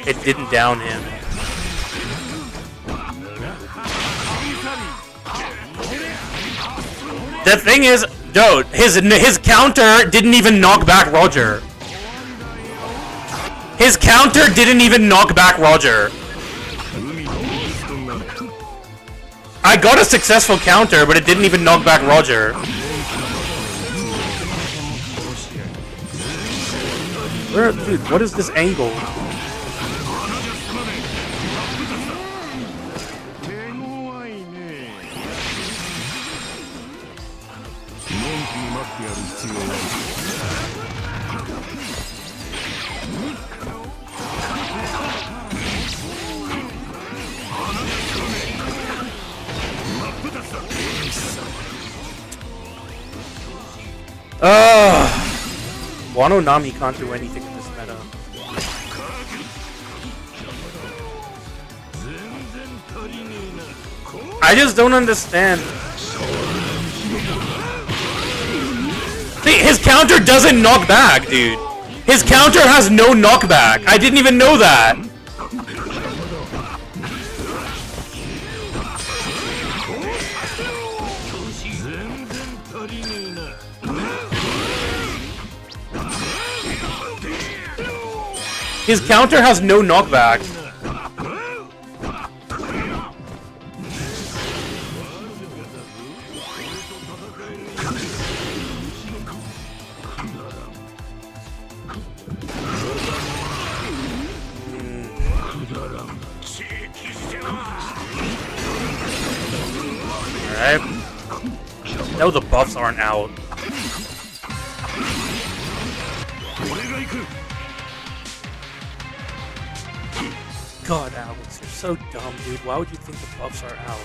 It didn't down him. The thing is, dude, his counter didn't even knock back Roger. His counter didn't even knock back Roger. I got a successful counter, but it didn't even knock back Roger. Where, dude, what is this angle? Wano Nami can't do anything in this meta. I just don't understand. See, his counter doesn't knock back, dude. His counter has no knockback. I didn't even know that. His counter has no knockback. Alright. No, the buffs aren't out. God, Alex, you're so dumb, dude. Why would you think the buffs are out?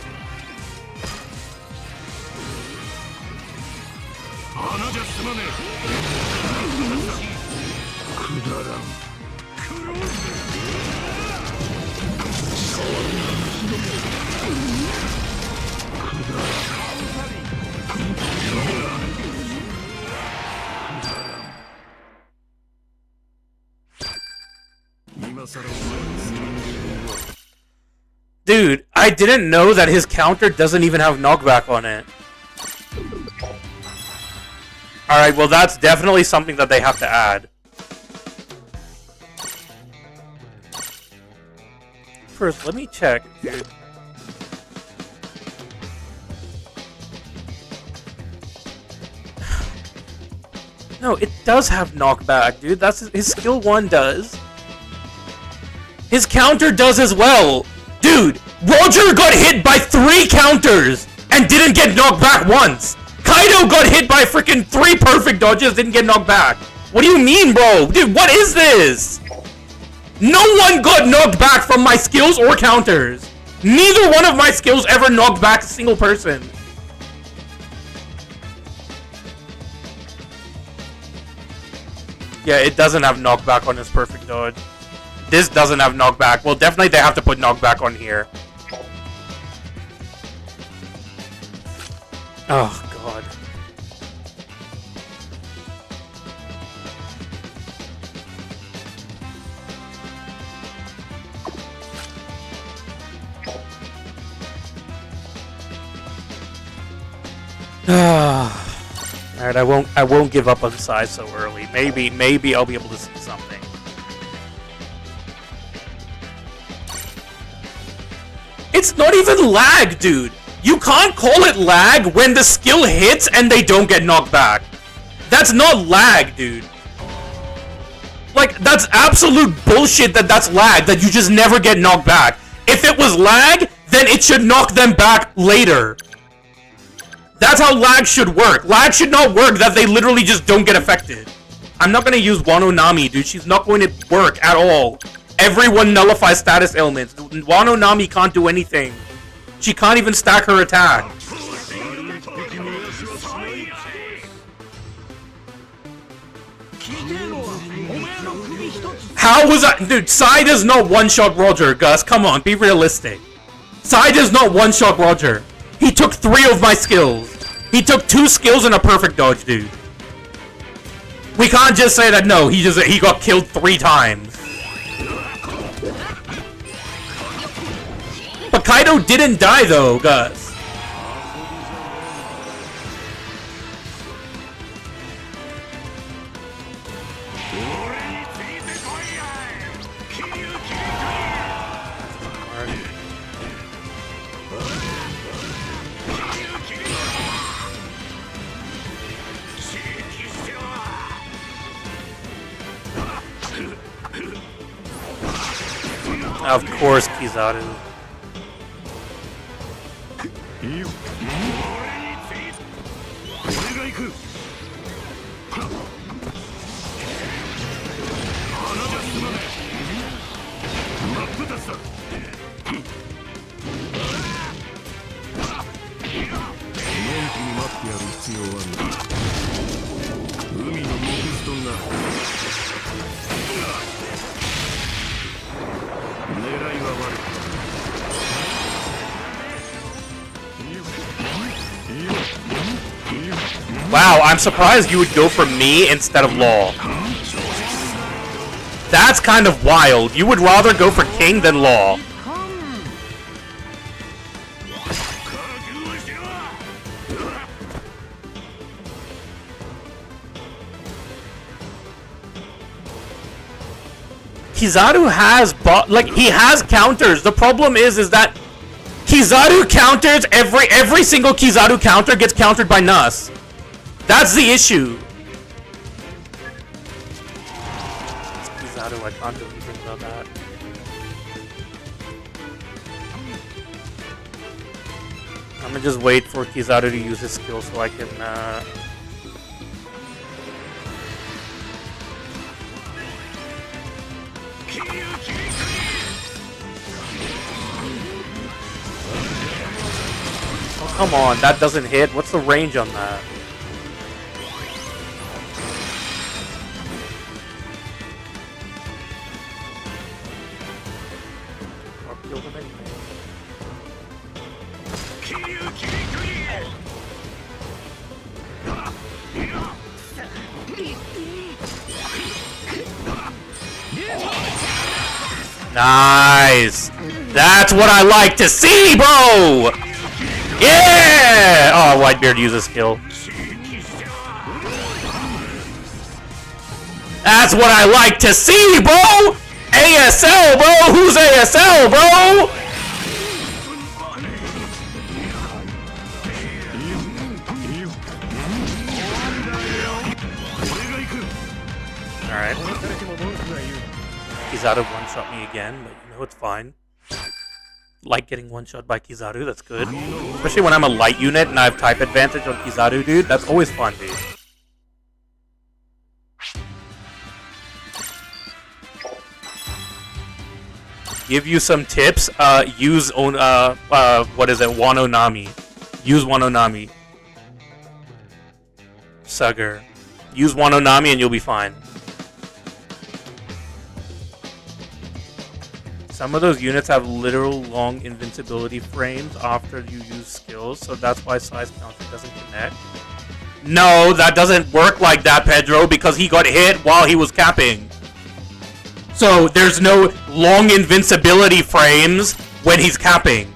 Dude, I didn't know that his counter doesn't even have knockback on it. Alright, well that's definitely something that they have to add. First, let me check, dude. No, it does have knockback, dude. That's his skill 1 does. His counter does as well. Dude, Roger got hit by 3 counters and didn't get knocked back once. Kaido got hit by freaking 3 perfect dodges, didn't get knocked back. What do you mean, bro? Dude, what is this? No one got knocked back from my skills or counters. Neither one of my skills ever knocked back a single person. Yeah, it doesn't have knockback on his perfect dodge. This doesn't have knockback. Well, definitely they have to put knockback on here. Oh, God. Alright, I won't give up on size so early. Maybe I'll be able to see something. It's not even lag, dude. You can't call it lag when the skill hits and they don't get knocked back. That's not lag, dude. Like, that's absolute bullshit that's lag, that you just never get knocked back. If it was lag, then it should knock them back later. That's how lag should work. Lag should not work that they literally just don't get affected. I'm not gonna use Wano Nami, dude. She's not going to work at all. Everyone nullifies status ailments. Wano Nami can't do anything. She can't even stack her attack. How was that? Dude, Sai does not one-shot Roger, Gus. Come on, be realistic. Sai does not one-shot Roger. He took 3 of my skills. He took 2 skills and a perfect dodge, dude. We can't just say that, no, he got killed 3 times. But Kaido didn't die though, Gus. Of course, Kizaru. Wow, I'm surprised you would go for me instead of Law. That's kind of wild. You would rather go for King than Law. Kizaru has he has counters. The problem is that Kizaru counters every single Kizaru counter gets countered by Nus. That's the issue. It's Kizaru, I can't do anything about that. I'm gonna just wait for Kizaru to use his skill so I can oh, come on, that doesn't hit. What's the range on that? Nice! That's what I like to see, bro! Yeah! Oh, Whitebeard uses skill. That's what I like to see, bro! ASL, bro! Who's ASL, bro? Alright. Kizaru one-shot me again, but you know it's fine. Like getting one-shot by Kizaru, that's good. Especially when I'm a light unit and I have type advantage on Kizaru, dude. That's always fun, dude. Give you some tips. Use what is it? Wano Nami. Use Wano Nami. Sugar. Use Wano Nami and you'll be fine. Some of those units have literal long invincibility frames after you use skills, so that's why size counter doesn't connect. No, that doesn't work like that, Pedro, because he got hit while he was capping. So there's no long invincibility frames when he's capping.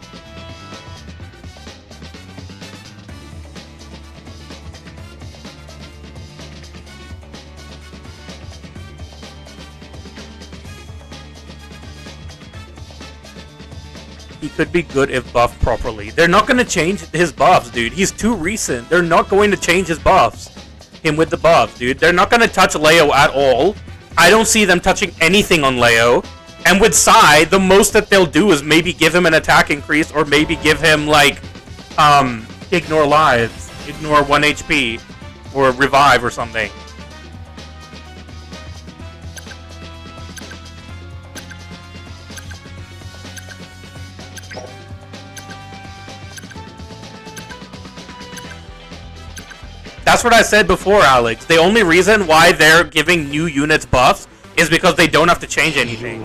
He could be good if buffed properly. They're not going to change his buffs, dude. He's too recent. They're not going to change his buffs. Him with the buffs, dude. They're not going to touch Leo at all. I don't see them touching anything on Leo. And with Sai, the most that they'll do is maybe give him an attack increase or maybe give him, like, ignore lives. Ignore 1 HP. Or revive or something. That's what I said before, Alex. The only reason why they're giving new units buffs is because they don't have to change anything.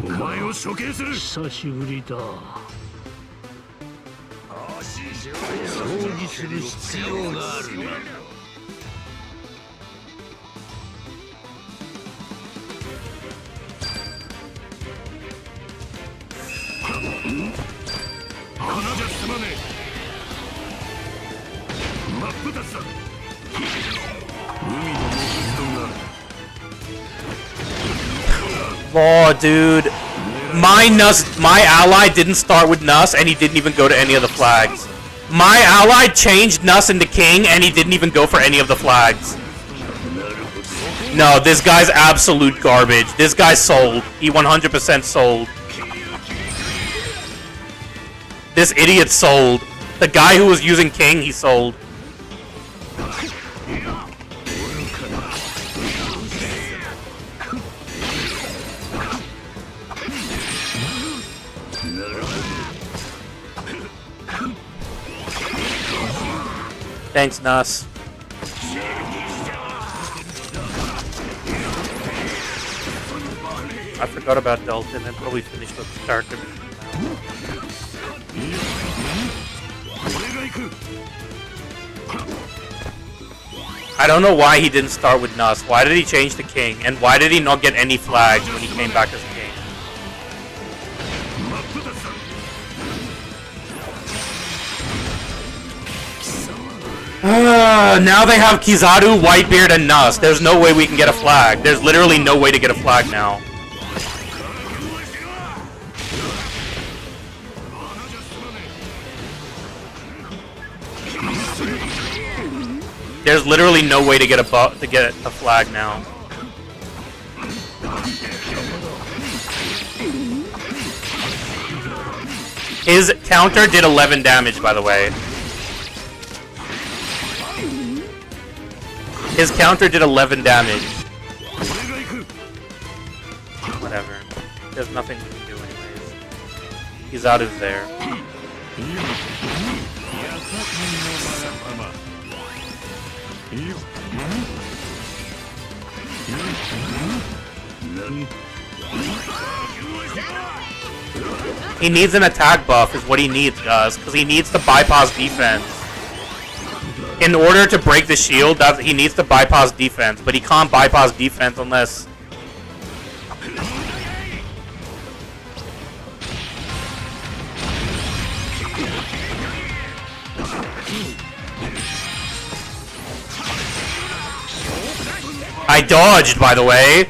Oh, dude. My ally didn't start with Nuss, and he didn't even go to any of the flags. My ally changed Nuss into King, and he didn't even go for any of the flags. No, this guy's absolute garbage. This guy sold. He 100% sold. This idiot sold. The guy who was using King, he sold. Thanks, Nas. I forgot about Dalton and probably finished with the character. I don't know why he didn't start with Nuss. Why did he change to King? And why did he not get any flags when he came back as King? Now they have Kizaru, Whitebeard, and Nuss. There's no way we can get a flag. There's literally no way to get a flag now. There's literally no way to get a flag now. His counter did 11 damage, by the way. His counter did 11 damage. Whatever. There's nothing we can do anyways. He's out of there. He needs an attack buff is what he needs, guys, because he needs to bypass defense. In order to break the shield, he needs to bypass defense, but he can't bypass defense unless... I dodged, by the way.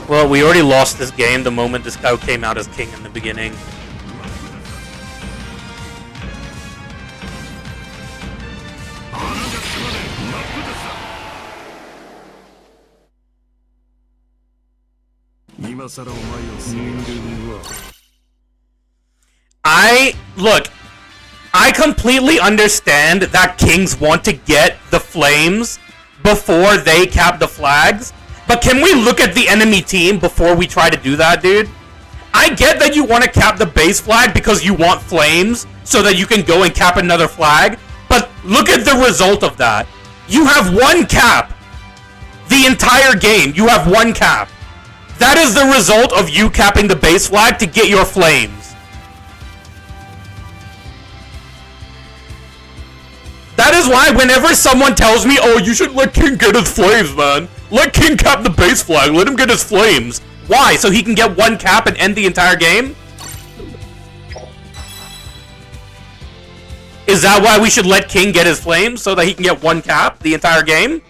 Well, we already lost this game the moment this guy came out as King in the beginning. Look, I completely understand that Kings want to get the flames before they cap the flags, but can we look at the enemy team before we try to do that, dude? I get that you want to cap the base flag because you want flames so that you can go and cap another flag, but look at the result of that. You have one cap. The entire game, you have one cap. That is the result of you capping the base flag to get your flames. That is why whenever someone tells me, oh, you should let King get his flames, man. Let King cap the base flag. Let him get his flames. Why? So he can get one cap and end the entire game? Is that why we should let King get his flames? So that he can get one cap the entire game?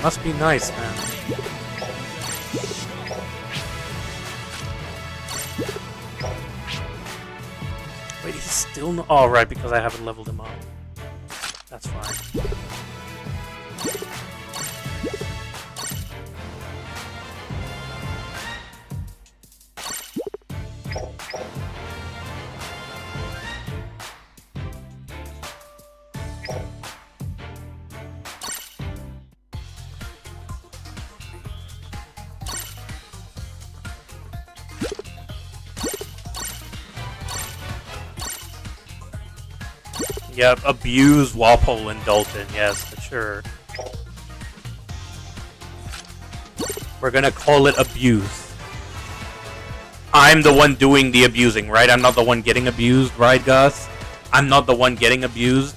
Must be nice, man. Wait, he's still not... Oh, right, because I haven't leveled him up. That's fine. Yep, abuse Walpole and Dalton, yes, for sure. We're gonna call it abuse. I'm the one doing the abusing, right? I'm not the one getting abused, right, Gus? I'm not the one getting abused.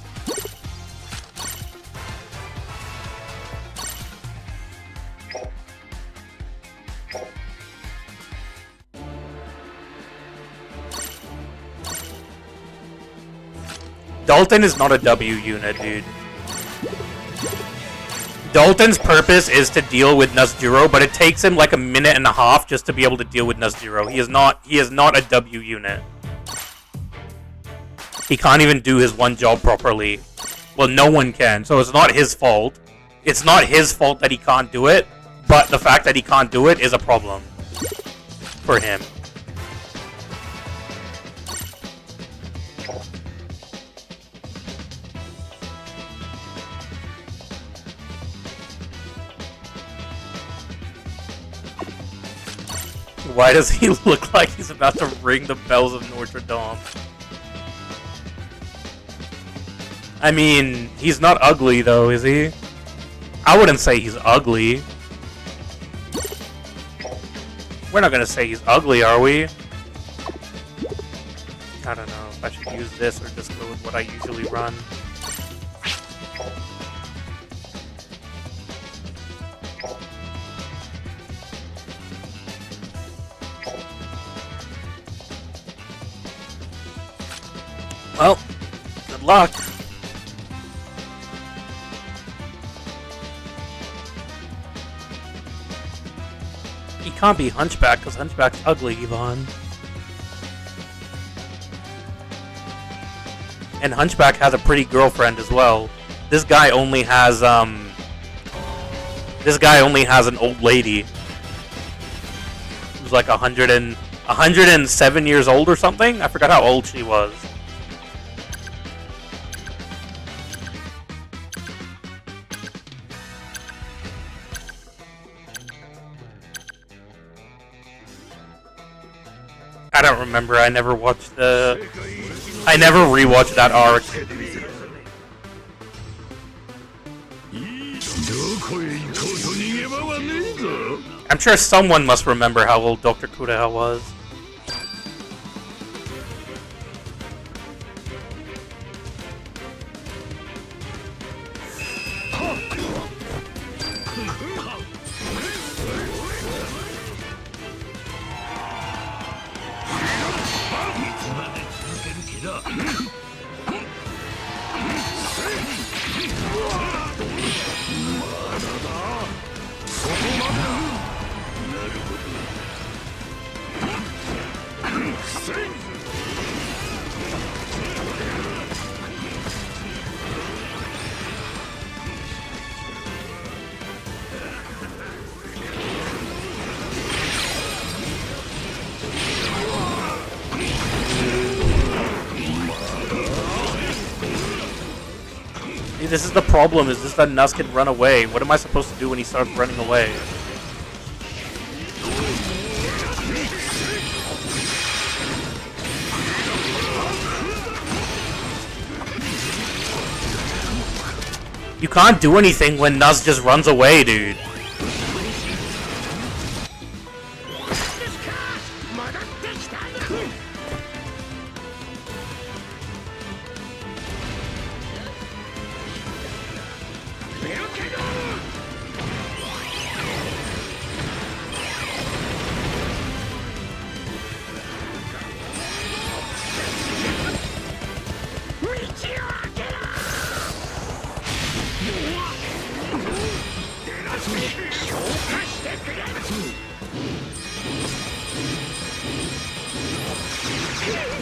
Dalton is not a W unit, dude. Dalton's purpose is to deal with Nuzjuro, but it takes him like a minute and a half just to be able to deal with Nuzjuro. He is not a W unit. He can't even do his one job properly. Well, no one can, so it's not his fault. It's not his fault that he can't do it, but the fact that he can't do it is a problem for him. Why does he look like he's about to ring the bells of Notre Dame? I mean, he's not ugly though, is he? I wouldn't say he's ugly. We're not gonna say he's ugly, are we? I don't know if I should use this or just go with what I usually run. Well, good luck. He can't be Hunchback, because Hunchback's ugly, Yvonne. And Hunchback has a pretty girlfriend as well. This guy only has, an old lady. Who's like 107 years old or something? I forgot how old she was. I don't remember. I never watched I never rewatched that arc. I'm sure someone must remember how old Dr. Kureha was. This is the problem, is just that Nuz can run away. What am I supposed to do when he starts running away? You can't do anything when Nuz just runs away, dude.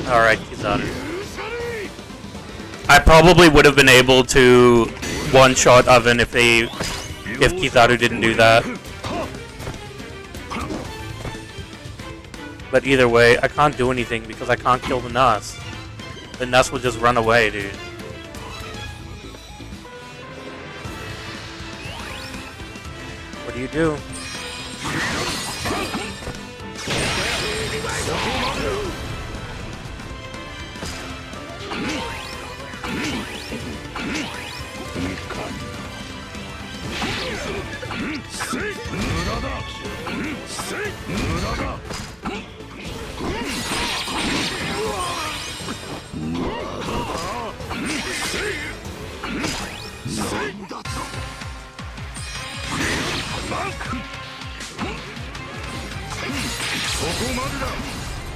Alright, Kizaru. I probably would have been able to one-shot Oven if Kizaru didn't do that. But either way, I can't do anything because I can't kill the Nuz. The Nuz will just run away, dude. What do you do?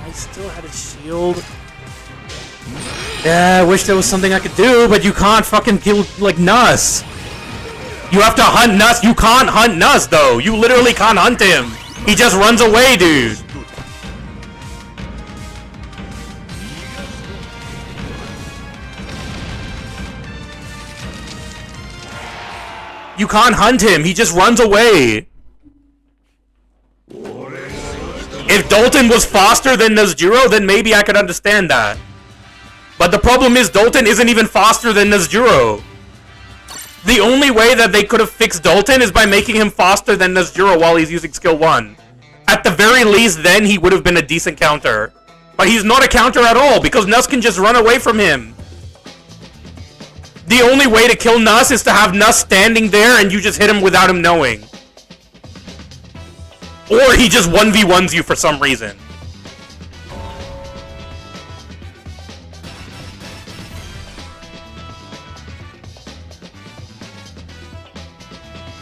I still had a shield. Yeah, I wish there was something I could do, but you can't fucking kill, like, Nuss. You have to hunt Nuss. You can't hunt Nuss, though. You literally can't hunt him. He just runs away, dude. You can't hunt him. He just runs away. If Dalton was faster than Nezjuro, then maybe I could understand that. But the problem is Dalton isn't even faster than Nezjuro. The only way that they could have fixed Dalton is by making him faster than Nezjuro while he's using skill 1. At the very least, then he would have been a decent counter. But he's not a counter at all, because Nuss can just run away from him. The only way to kill Nuss is to have Nuss standing there and you just hit him without him knowing. Or he just 1v1s you for some reason.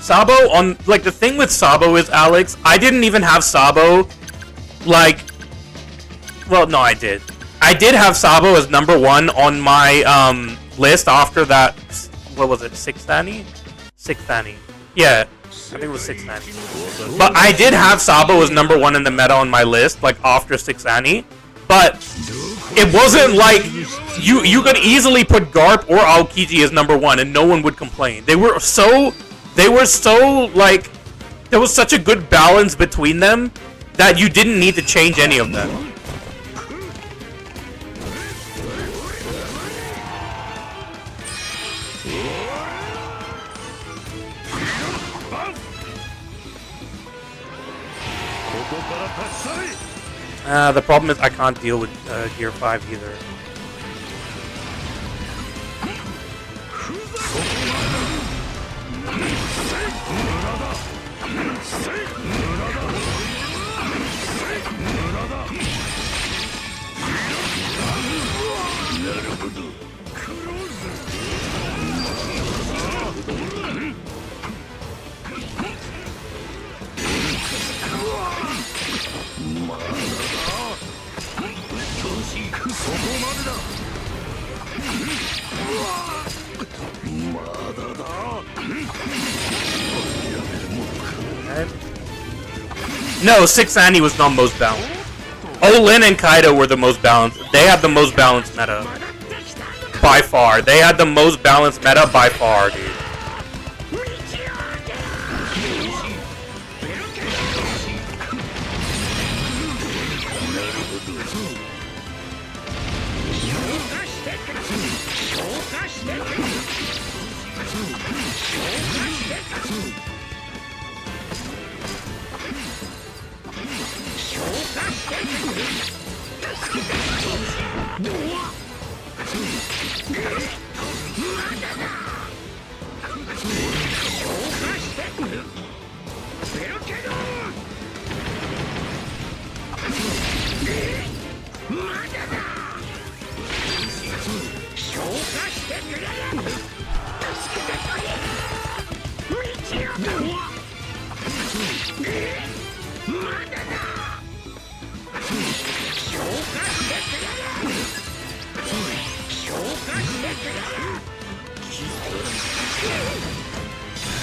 Sabo on, like, the thing with Sabo is, Alex, I didn't even have Sabo, like, well, no, I did. I did have Sabo as #1 on my, list after that, what was it, 6th Annie? 6th Annie. Yeah, I think it was 6th Annie. But I did have Sabo as #1 in the meta on my list, like, after 6th Annie. But it wasn't like, you could easily put Garp or Aokiji as #1 and no one would complain. They were so, like, there was such a good balance between them that you didn't need to change any of them. The problem is I can't deal with Gear 5 either. No, 6th Annie was not most balanced. Olin and Kaido were the most balanced. They had the most balanced meta. By far. They had the most balanced meta by far, dude.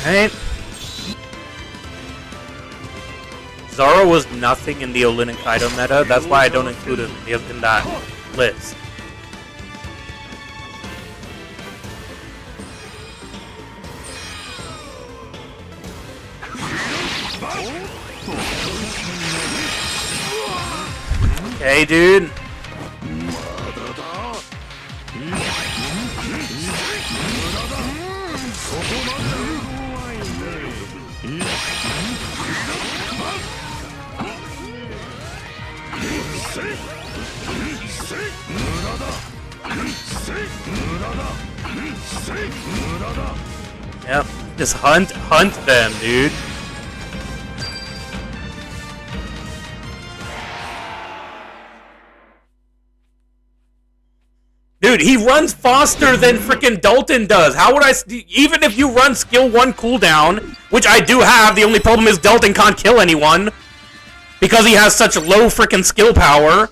Right. Zoro was nothing in the Olin and Kaido meta. That's why I don't include him in that list. Okay, dude. Yep. Just hunt them, dude. Dude, he runs faster than freaking Dalton does. How would I... Even if you run skill 1 cooldown, which I do have, the only problem is Dalton can't kill anyone. Because he has such low freaking skill power.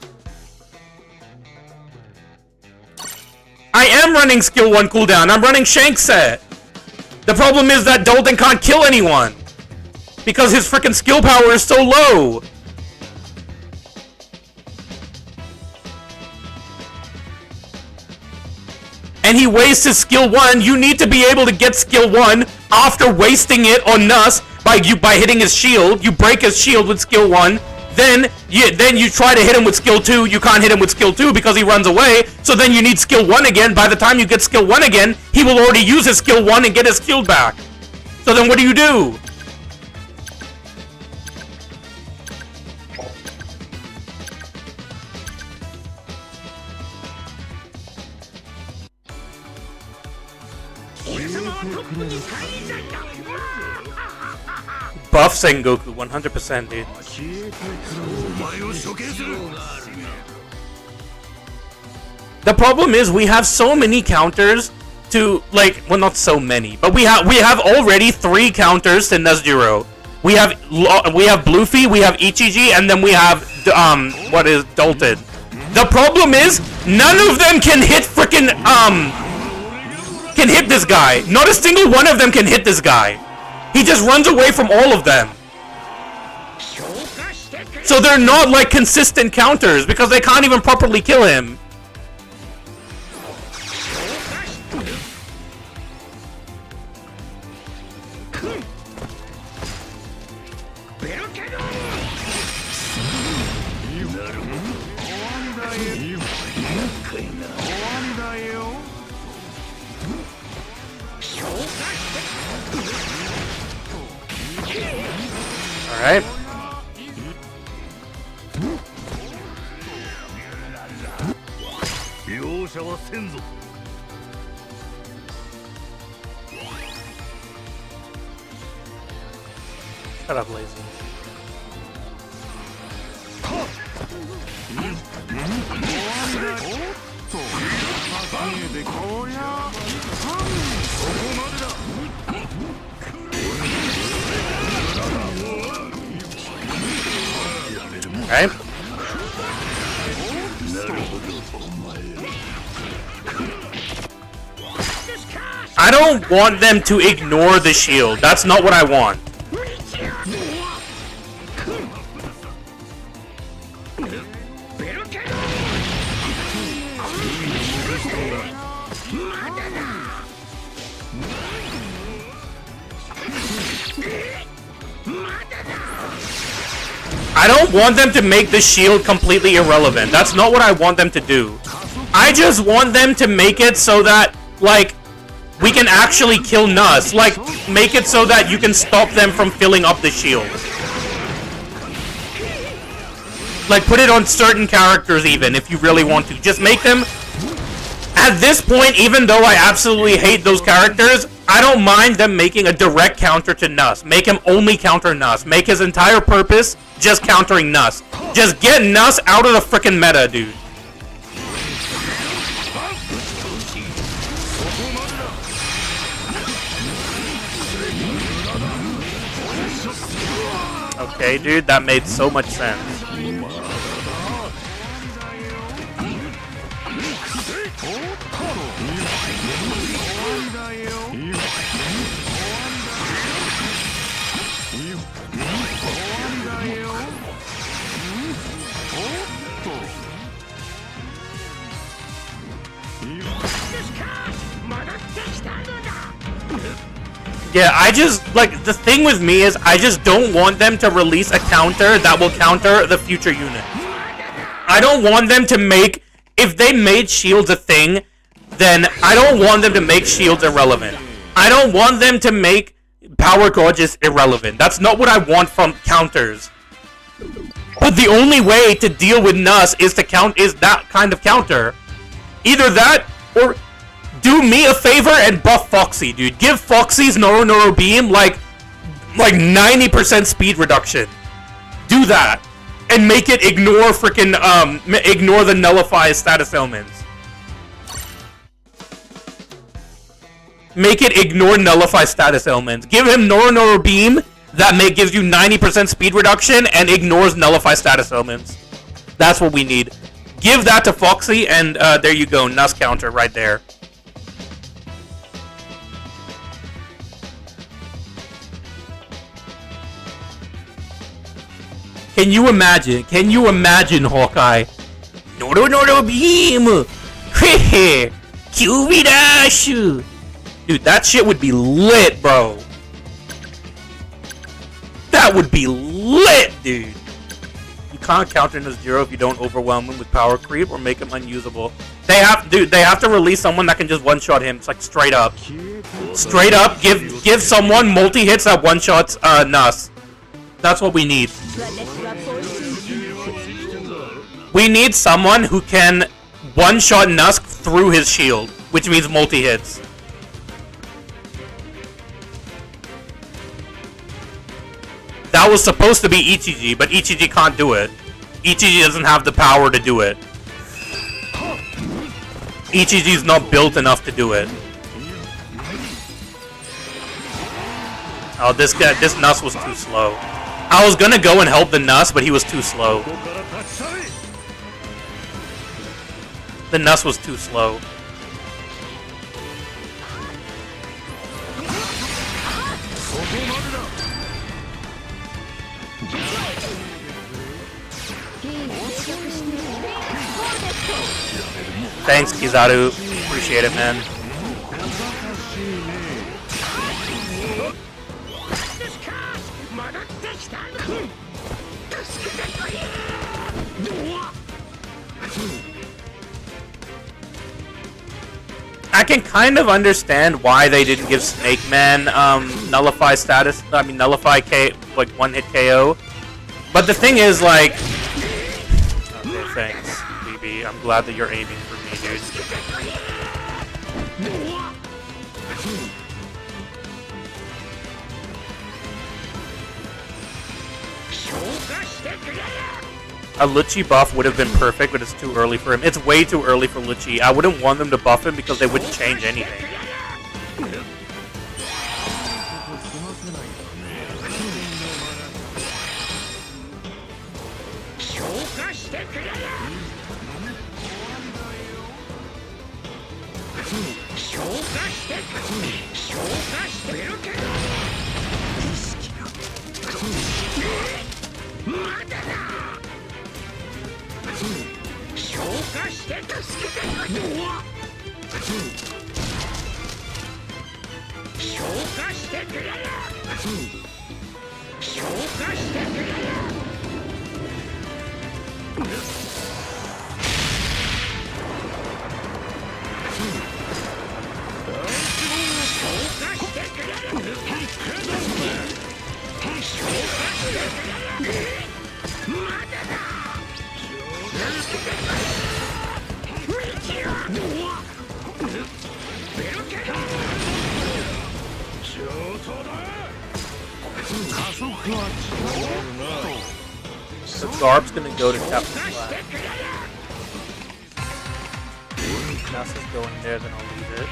I am running skill 1 cooldown. I'm running Shank set. The problem is that Dalton can't kill anyone. Because his freaking skill power is so low. And he wastes his skill 1. You need to be able to get skill 1 after wasting it on Nuss by hitting his shield. You break his shield with skill 1. Then you try to hit him with skill 2. You can't hit him with skill 2 because he runs away. So then you need skill 1 again. By the time you get skill 1 again, he will already use his skill 1 and get his shield back. So then what do? Buff Sengoku, 100%, dude. The problem is we have so many counters to, like, well, not so many, but we have already 3 counters to Nezjiro. We have Bluffy, we have Ichiji, and then we have what is Dalton. The problem is none of them can hit frickin' can hit this guy. Not a single one of them can hit this guy. He just runs away from all of them. So they're not like consistent counters because they can't even properly kill him. Alright. Shut up, lazy. Right? I don't want them to ignore the shield. That's not what I want. I don't want them to make the shield completely irrelevant. That's not what I want them to do. I just want them to make it so that, like, we can actually kill Nuss. Like, make it so that you can stop them from filling up the shield. Like, put it on certain characters even, if you really want to. Just make them... At this point, even though I absolutely hate those characters, I don't mind them making a direct counter to Nuss. Make him only counter Nuss. Make his entire purpose just countering Nuss. Just get Nuss out of the frickin' meta, dude. Okay, dude, that made so much sense. Yeah, I just, like, the thing with me is I just don't want them to release a counter that will counter the future unit. I don't want them to make, if they made shields a thing, then I don't want them to make shields irrelevant. I don't want them to make power gauges irrelevant. That's not what I want from counters. But the only way to deal with Nuss is to is that kind of counter. Either that, or Do me a favor and buff Foxy, dude. Give Foxy's Noro Beam like 90% speed reduction. Do that. And make it ignore freaking ignore the nullify status ailments. Make it ignore nullify status ailments. Give him Noro Beam that gives you 90% speed reduction and ignores nullify status ailments. That's what we need. Give that to Foxy and there you go, Nus counter right there. Can you imagine? Can you imagine, Hawkeye? Noro Beam! Hehe! Kyubidash! Dude, that shit would be lit, bro. That would be lit, dude. You can't counter Nus-Zero if you don't overwhelm him with power creep or make him unusable. They have to release someone that can just one-shot him. It's like straight up. Straight up, give someone multi-hits that one-shots Nus. That's what we need. We need someone who can one-shot Nusk through his shield, which means multi-hits. That was supposed to be Ichiji, but Ichiji can't do it. Ichiji doesn't have the power to do it. Ichiji's not built enough to do it. Oh, this Nus was too slow. I was gonna go and help the Nus, but he was too slow. The Nus was too slow. Thanks, Kizaru. Appreciate it, man. I can kind of understand why they didn't give Snake Man nullify status. I mean, nullify like one-hit KO. But the thing is, like, okay, thanks, BB. I'm glad that you're aiming for me, dude. A Lucci buff would have been perfect, but it's too early for him. It's way too early for Lucci. I wouldn't want them to buff him because they wouldn't change anything. So Garb's gonna go to Captain Flag. Nas is going there, then I'll leave it.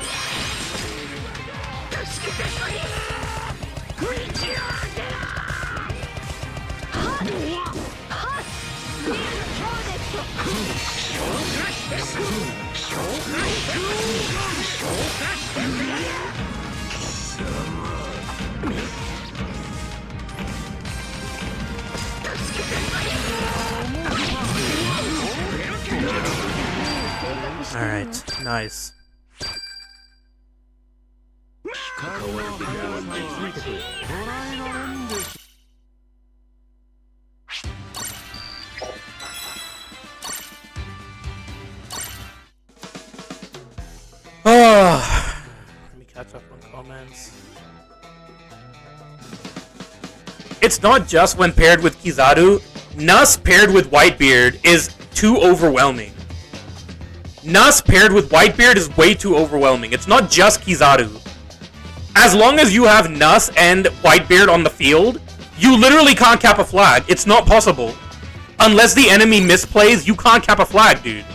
Alright, nice. Let me catch up on comments. It's not just when paired with Kizaru. Nus paired with Whitebeard is too overwhelming. Nus paired with Whitebeard is way too overwhelming. It's not just Kizaru. As long as you have Nus and Whitebeard on the field, you literally can't cap a flag. It's not possible. Unless the enemy misplays, you can't cap a flag, dude.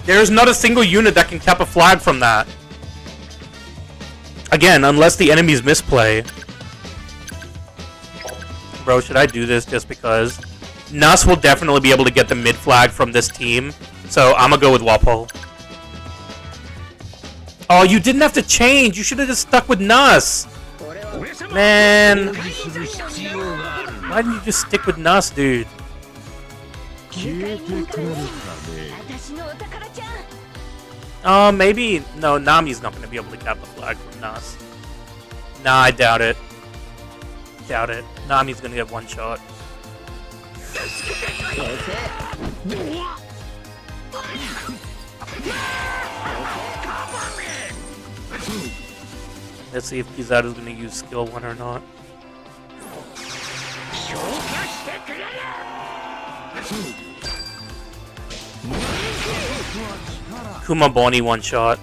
There's not a single unit that can cap a flag from that. Again, unless the enemies misplay. Bro, should I do this just because? Nus will definitely be able to get the mid flag from this team. So I'm gonna go with Wapol. Oh, you didn't have to change. You should have just stuck with Nus. Man. Why didn't you just stick with Nus, dude? Maybe. No, Nami's not going to be able to cap the flag from Nus. Nah, I doubt it. Doubt it. Nami's going to get one shot. Let's see if Kizaru's going to use skill 1 or not. Kuma Boni one shot.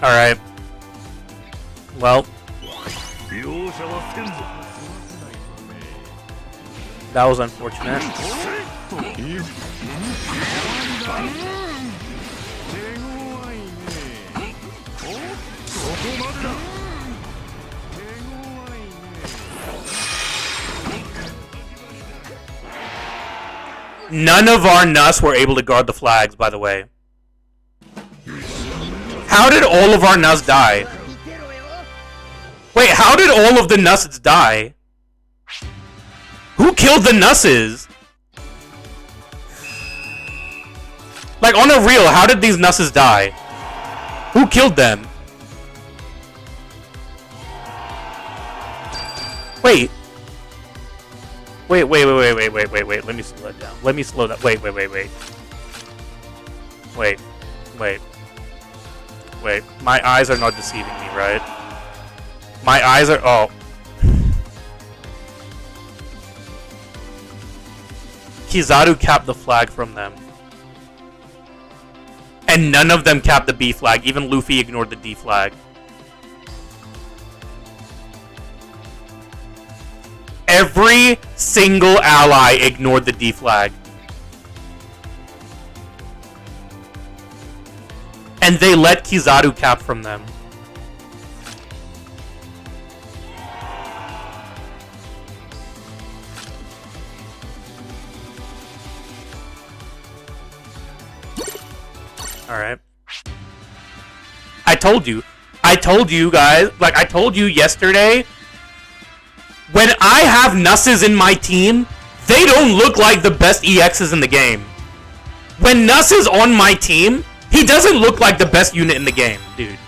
Alright. Well. That was unfortunate. None of our Nus were able to guard the flags, by the way. How did all of our Nus die? Wait, how did all of the Nusses die? Who killed the Nusses? Like, on a real, how did these Nusses die? Who killed them? Wait. Wait. Let me slow that down. Let me slow that. Wait. Wait. My eyes are not deceiving me, right? My eyes are. Oh. Kizaru capped the flag from them. And none of them capped the B flag. Even Luffy ignored the D flag. Every single ally ignored the D flag. And they let Kizaru cap from them. Alright. I told you guys, like I told you yesterday, when I have Nusses in my team, they don't look like the best EXs in the game. When Nuss is on my team, he doesn't look like the best unit in the game, dude.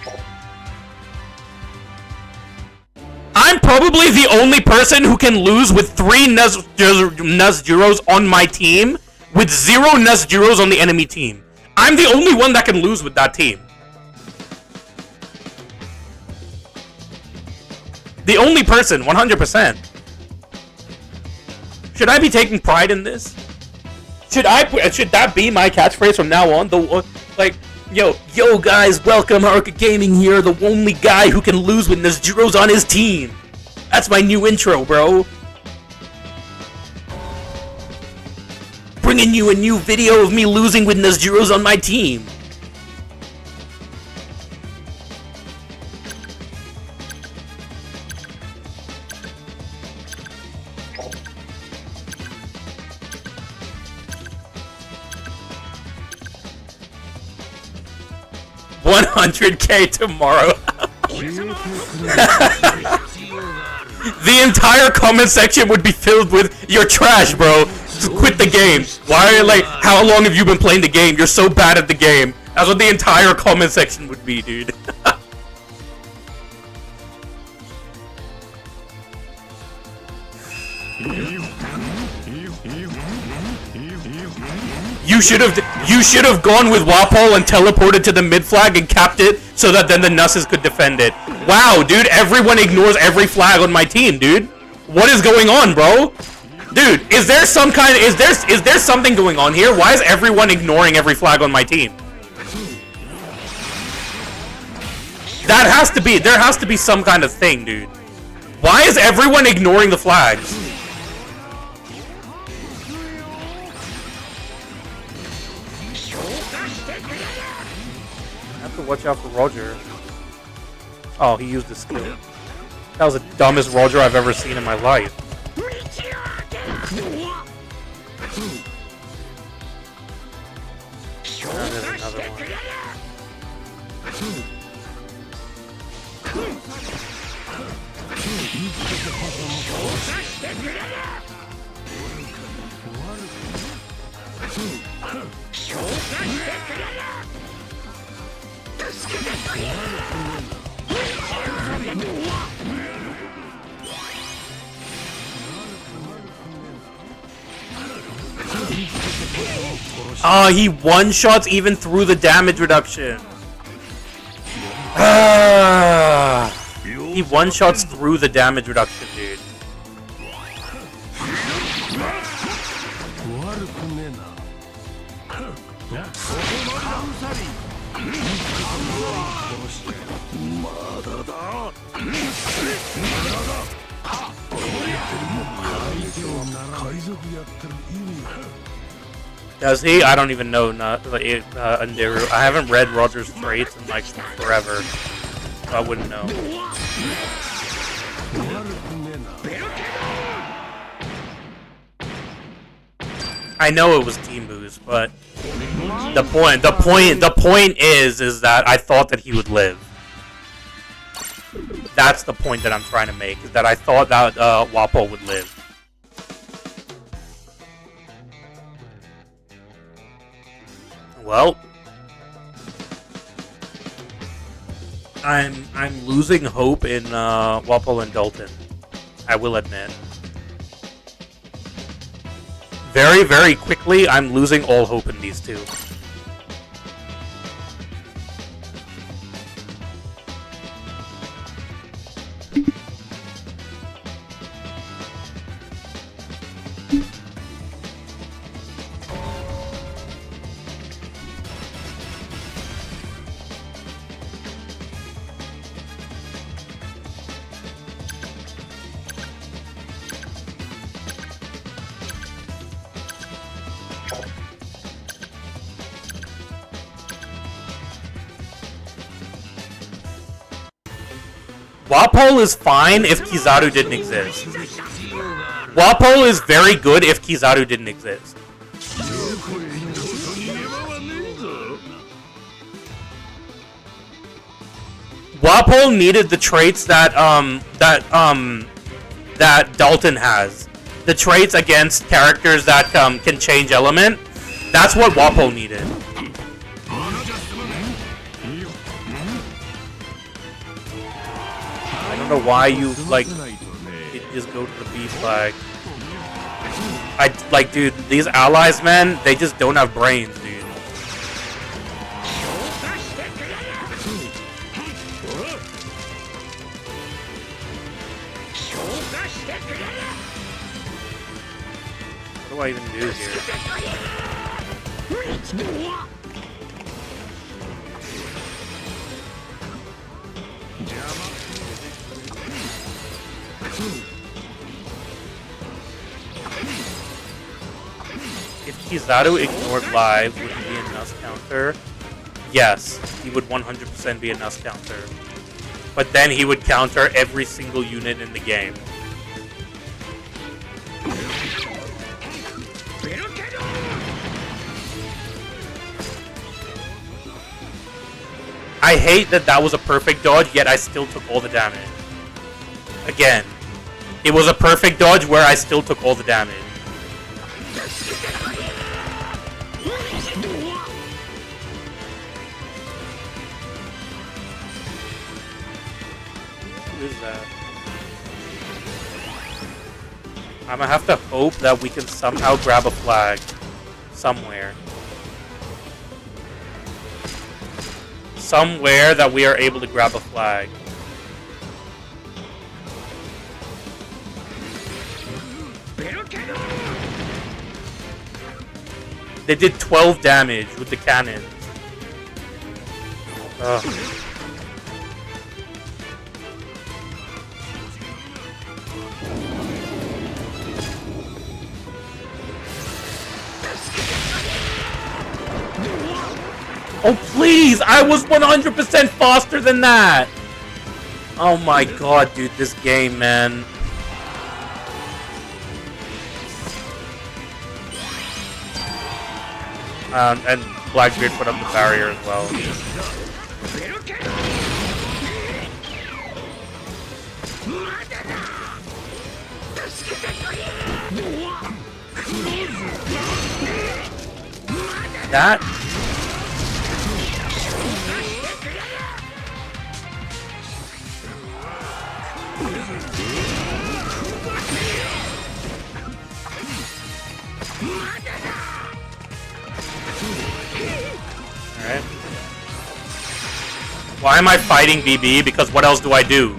I'm probably the only person who can lose with 3 Nuzjuros on my team, with 0 Nuzjuros on the enemy team. I'm the only one that can lose with that team. The only person, 100%. Should I be taking pride in this? Should that be my catchphrase from now on? Like, yo guys, welcome, Haruka Gaming here, the only guy who can lose with Nuzjuros on his team. That's my new intro, bro. Bringing you a new video of me losing with Nuzjuros on my team. $100K tomorrow. The entire comment section would be filled with "You're trash, bro. Just quit the game. Why? Like, how long have you been playing the game? You're so bad at the game." That's what the entire comment section would be, dude. You should have gone with Wapol and teleported to the mid flag and capped it so that then the Nusses could defend it. Wow, dude, everyone ignores every flag on my team, dude. What is going on, bro? Dude, is there some kind of, is there something going on here? Why is everyone ignoring every flag on my team? That has to be, there has to be some kind of thing, dude. Why is everyone ignoring the flags? I have to watch out for Roger. Oh, he used the skill. That was the dumbest Roger I've ever seen in my life. There's another one. Oh, he one-shots even through the damage reduction. He one-shots through the damage reduction, dude. Does he? I don't even know. Underu. I haven't read Roger's traits in like forever, so I wouldn't know. I know it was Team Boost, but the point is that I thought that he would live. That's the point that I'm trying to make, is that I thought that Walpole would live. Well, I'm losing hope in Walpole and Dalton, I will admit. Very, very quickly, I'm losing all hope in these two. Walpole is fine if Kizaru didn't exist. Walpole is very good if Kizaru didn't exist. Walpole needed the traits that Dalton has. The traits against characters that can change element. That's what Walpole needed. I don't know why you like just go to the B flag. Dude, these allies, man, they just don't have brains, dude. What do I even do here? If Kizaru ignored live, would he be a Nus counter? Yes, he would 100% be a Nus counter. But then he would counter every single unit in the game. I hate that that was a perfect dodge, yet I still took all the damage. Again, it was a perfect dodge where I still took all the damage. Who is that? I'm gonna have to hope that we can somehow grab a flag somewhere. Somewhere that we are able to grab a flag. They did 12 damage with the cannons. Ugh. Oh, please! I was 100% faster than that! Oh my god, dude, this game, man. And Blackbeard put up the barrier as well. That... Alright. Why am I fighting BB? Because what else do I do?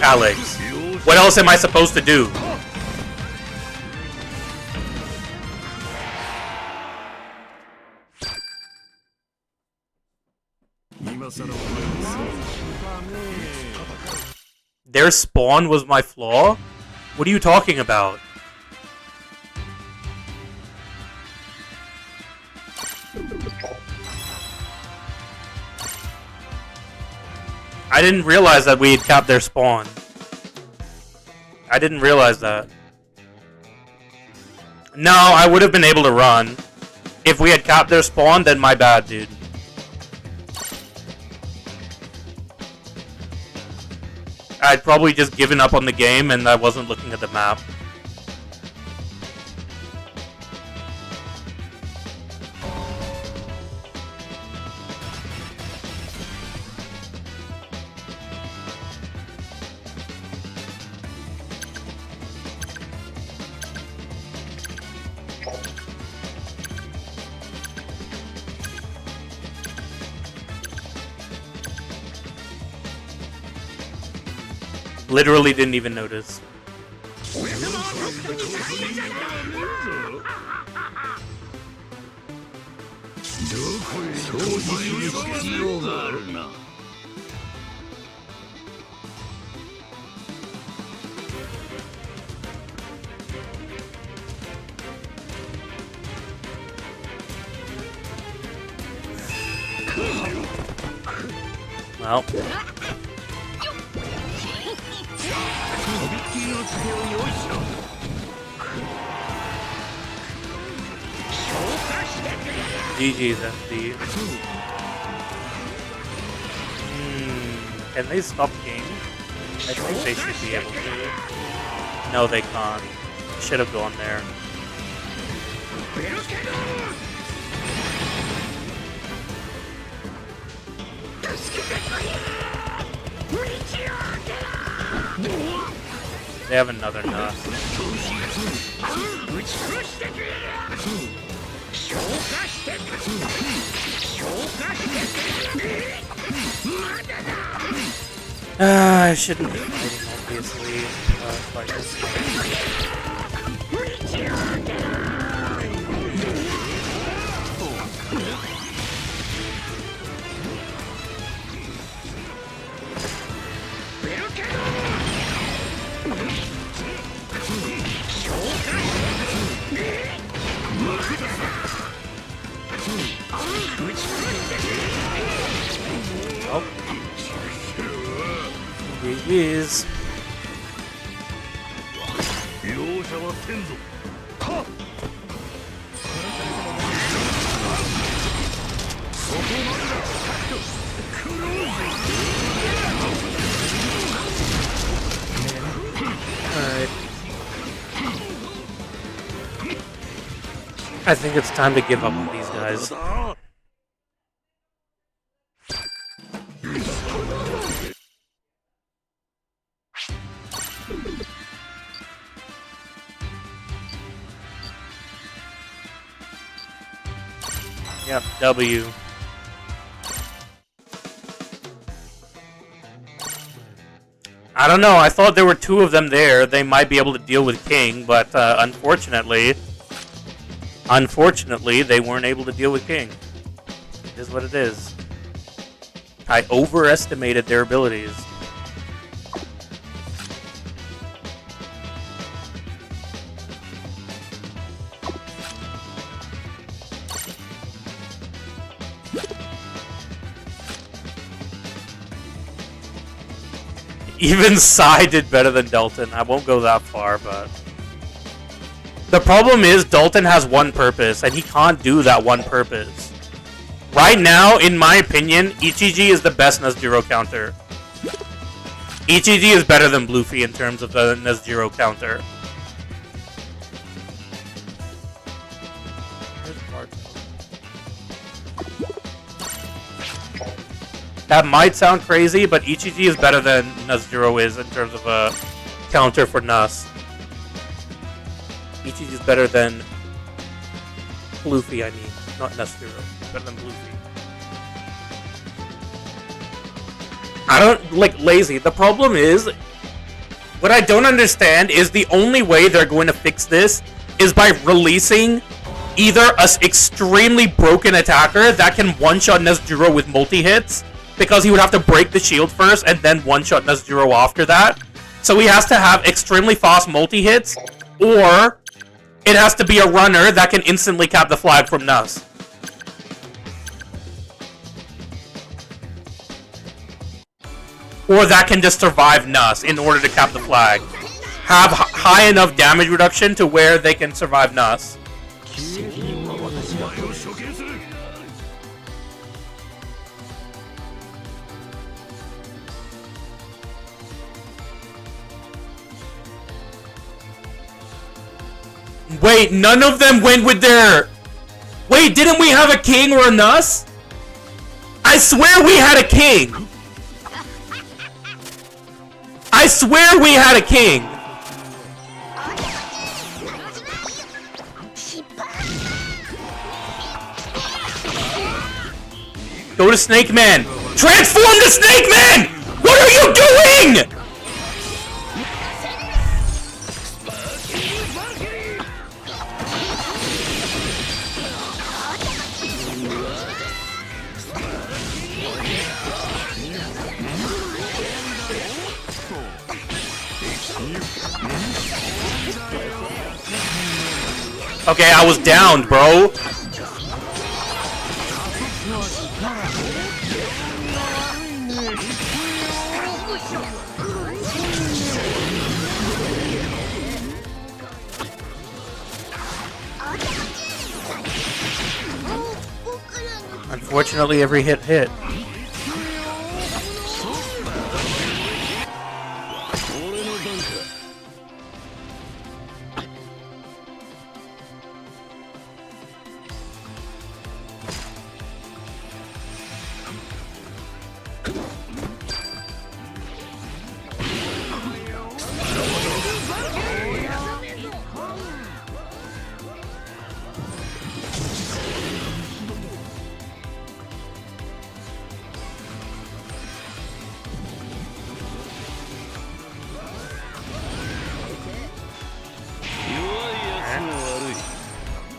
Alex. What else am I supposed to do? Their spawn was my flaw? What are you talking about? I didn't realize that we had capped their spawn. I didn't realize that. No, I would have been able to run. If we had capped their spawn, then my bad, dude. I'd probably just given up on the game and I wasn't looking at the map. Literally didn't even notice. Well. GG's FD. Can they stop game? I think they should be able to. No, they can't. Should have gone there. They have another nut. I shouldn't be fighting, obviously. Fight this Oh. He is. Alright. I think it's time to give up on these guys. Yep, W. I don't know, I thought there were two of them there. They might be able to deal with King, but unfortunately, Unfortunately, they weren't able to deal with King. It is what it is. I overestimated their abilities. Even Psy did better than Dalton. I won't go that far, but... The problem is, Dalton has one purpose, and he can't do that one purpose. Right now, in my opinion, Ichiji is the best Nezero counter. Ichiji is better than Bluefy in terms of the Nezero counter. That might sound crazy, but Ichiji is better than Nezero is in terms of a counter for Nuz. Ichiji is better than Bluefy, I mean. Not Nezero. Better than Bluefy. I don't like lazy. The problem is, what I don't understand is the only way they're going to fix this is by releasing either an extremely broken attacker that can one-shot Nezero with multi-hits, because he would have to break the shield first and then one-shot Nezero after that. So he has to have extremely fast multi-hits, or it has to be a runner that can instantly cap the flag from Nuz. Or that can just survive Nuz in order to cap the flag. Have high enough damage reduction to where they can survive Nuz. Wait, none of them went with their... Wait, didn't we have a king or a Nuz? I swear we had a king! I swear we had a king! Go to Snake Man! Transform to Snake Man! What are you doing?! Okay, I was downed, bro. Unfortunately, every hit hit.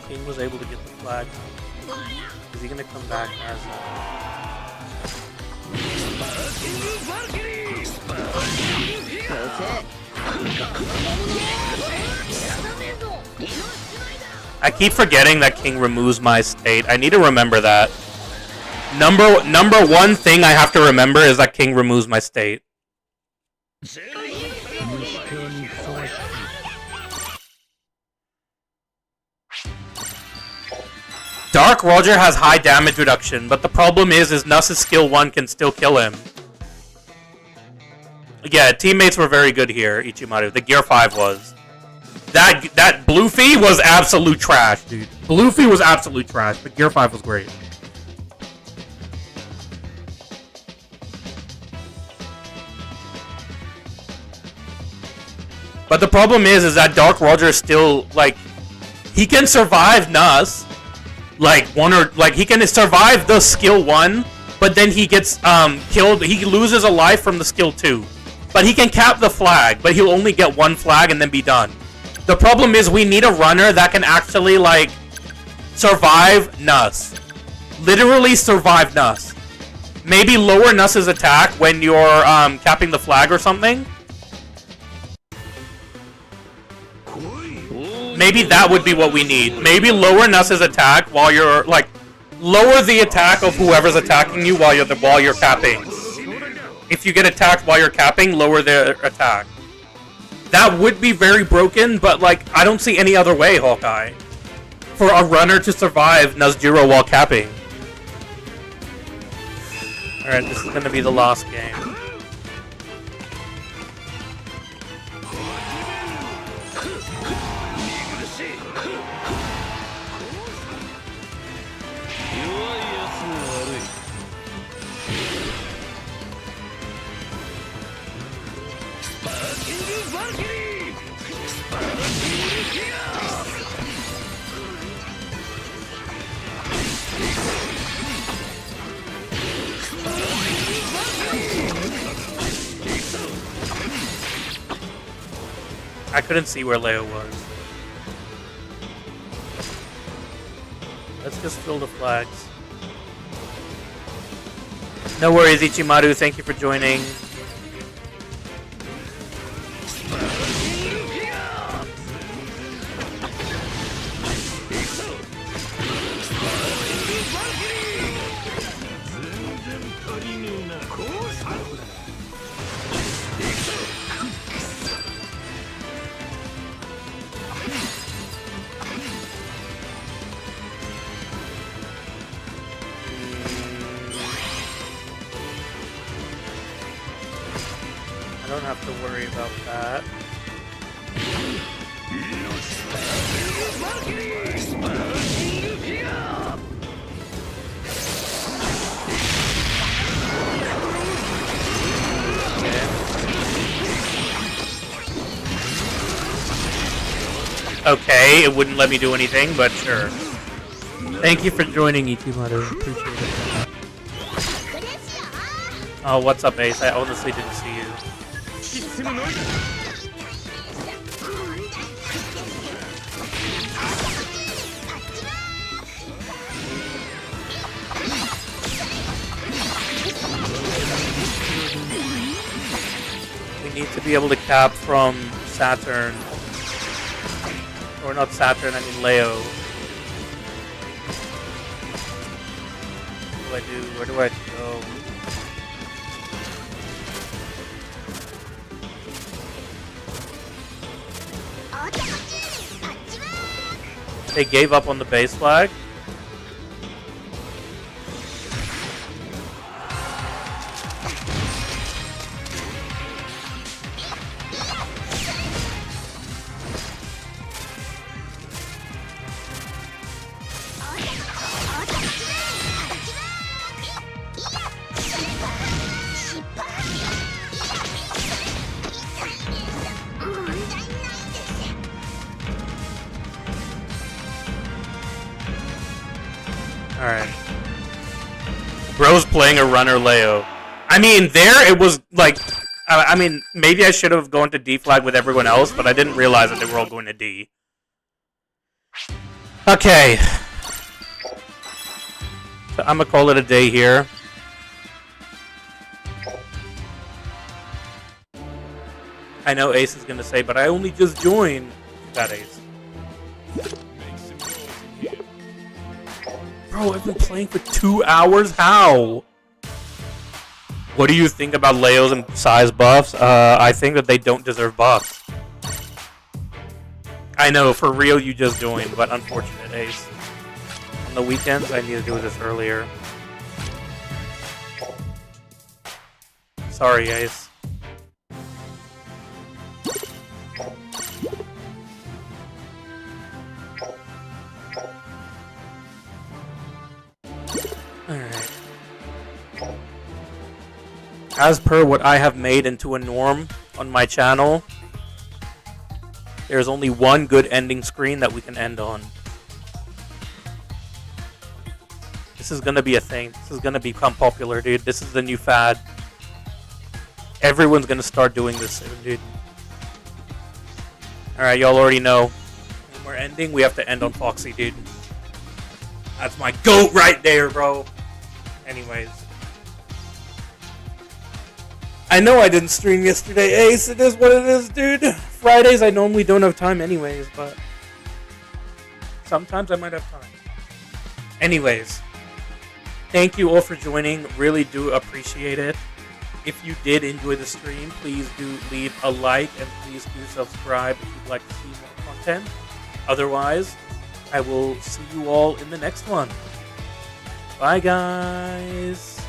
King was able to get the flag. Is he gonna come back as I keep forgetting that King removes my state. I need to remember that. Number one thing I have to remember is that King removes my state. Dark Roger has high damage reduction, but the problem is Nuz's skill 1 can still kill him. Yeah, teammates were very good here, Ichimaru. The Gear 5 was. That Bluefy was absolute trash, dude. Bluefy was absolute trash, but Gear 5 was great. But the problem is that Dark Roger is still, like, he can survive Nuz. He can survive the skill 1, but then he gets killed. He loses a life from the skill 2. But he can cap the flag, but he'll only get one flag and then be done. The problem is we need a runner that can actually, like, Survive Nuss. Literally survive Nuss. Maybe lower Nuss's attack when you're capping the flag or something. Maybe that would be what we need. Maybe lower Nuss's attack while you're like lower the attack of whoever's attacking you while you're capping. If you get attacked while you're capping, lower their attack. That would be very broken, but like I don't see any other way, Hawkeye, for a runner to survive Nuzjiro while capping. Alright, this is gonna be the last game. I couldn't see where Leo was. Let's just fill the flags. No worries, Ichimaru. Thank you for joining. I don't have to worry about that. Okay, it wouldn't let me do anything, but sure. Thank you for joining, Ichimaru. Appreciate it. Oh, what's up, Ace? I honestly didn't see you. We need to be able to cap from Saturn. Or not Saturn, I mean Leo. What do I do? Where do I go? They gave up on the base flag. Alright. Bro's playing a runner Leo. I mean, there it was like... I mean, maybe I should have gone to D flag with everyone else, but I didn't realize that they were all going to D. Okay. So I'm gonna call it a day here. I know Ace is gonna say, but I only just joined. That Ace. Bro, I've been playing for 2 hours? How? What do you think about Leos and size buffs? I think that they don't deserve buffs. I know, for real you just joined, but unfortunate, Ace. On the weekends, I need to do this earlier. Sorry, Ace. Alright. As per what I have made into a norm on my channel, there's only one good ending screen that we can end on. This is gonna be a thing. This is gonna become popular, dude. This is the new fad. Everyone's gonna start doing this soon, dude. Alright, y'all already know. When we're ending, we have to end on Foxy, dude. That's my GOAT right there, bro. Anyways. I know I didn't stream yesterday, Ace. It is what it is, dude. Fridays I normally don't have time anyways, but sometimes I might have time. Anyways. Thank you all for joining. Really do appreciate it. If you did enjoy the stream, please do leave a like and please do subscribe if you'd like to see more content. Otherwise, I will see you all in the next one. Bye, guys.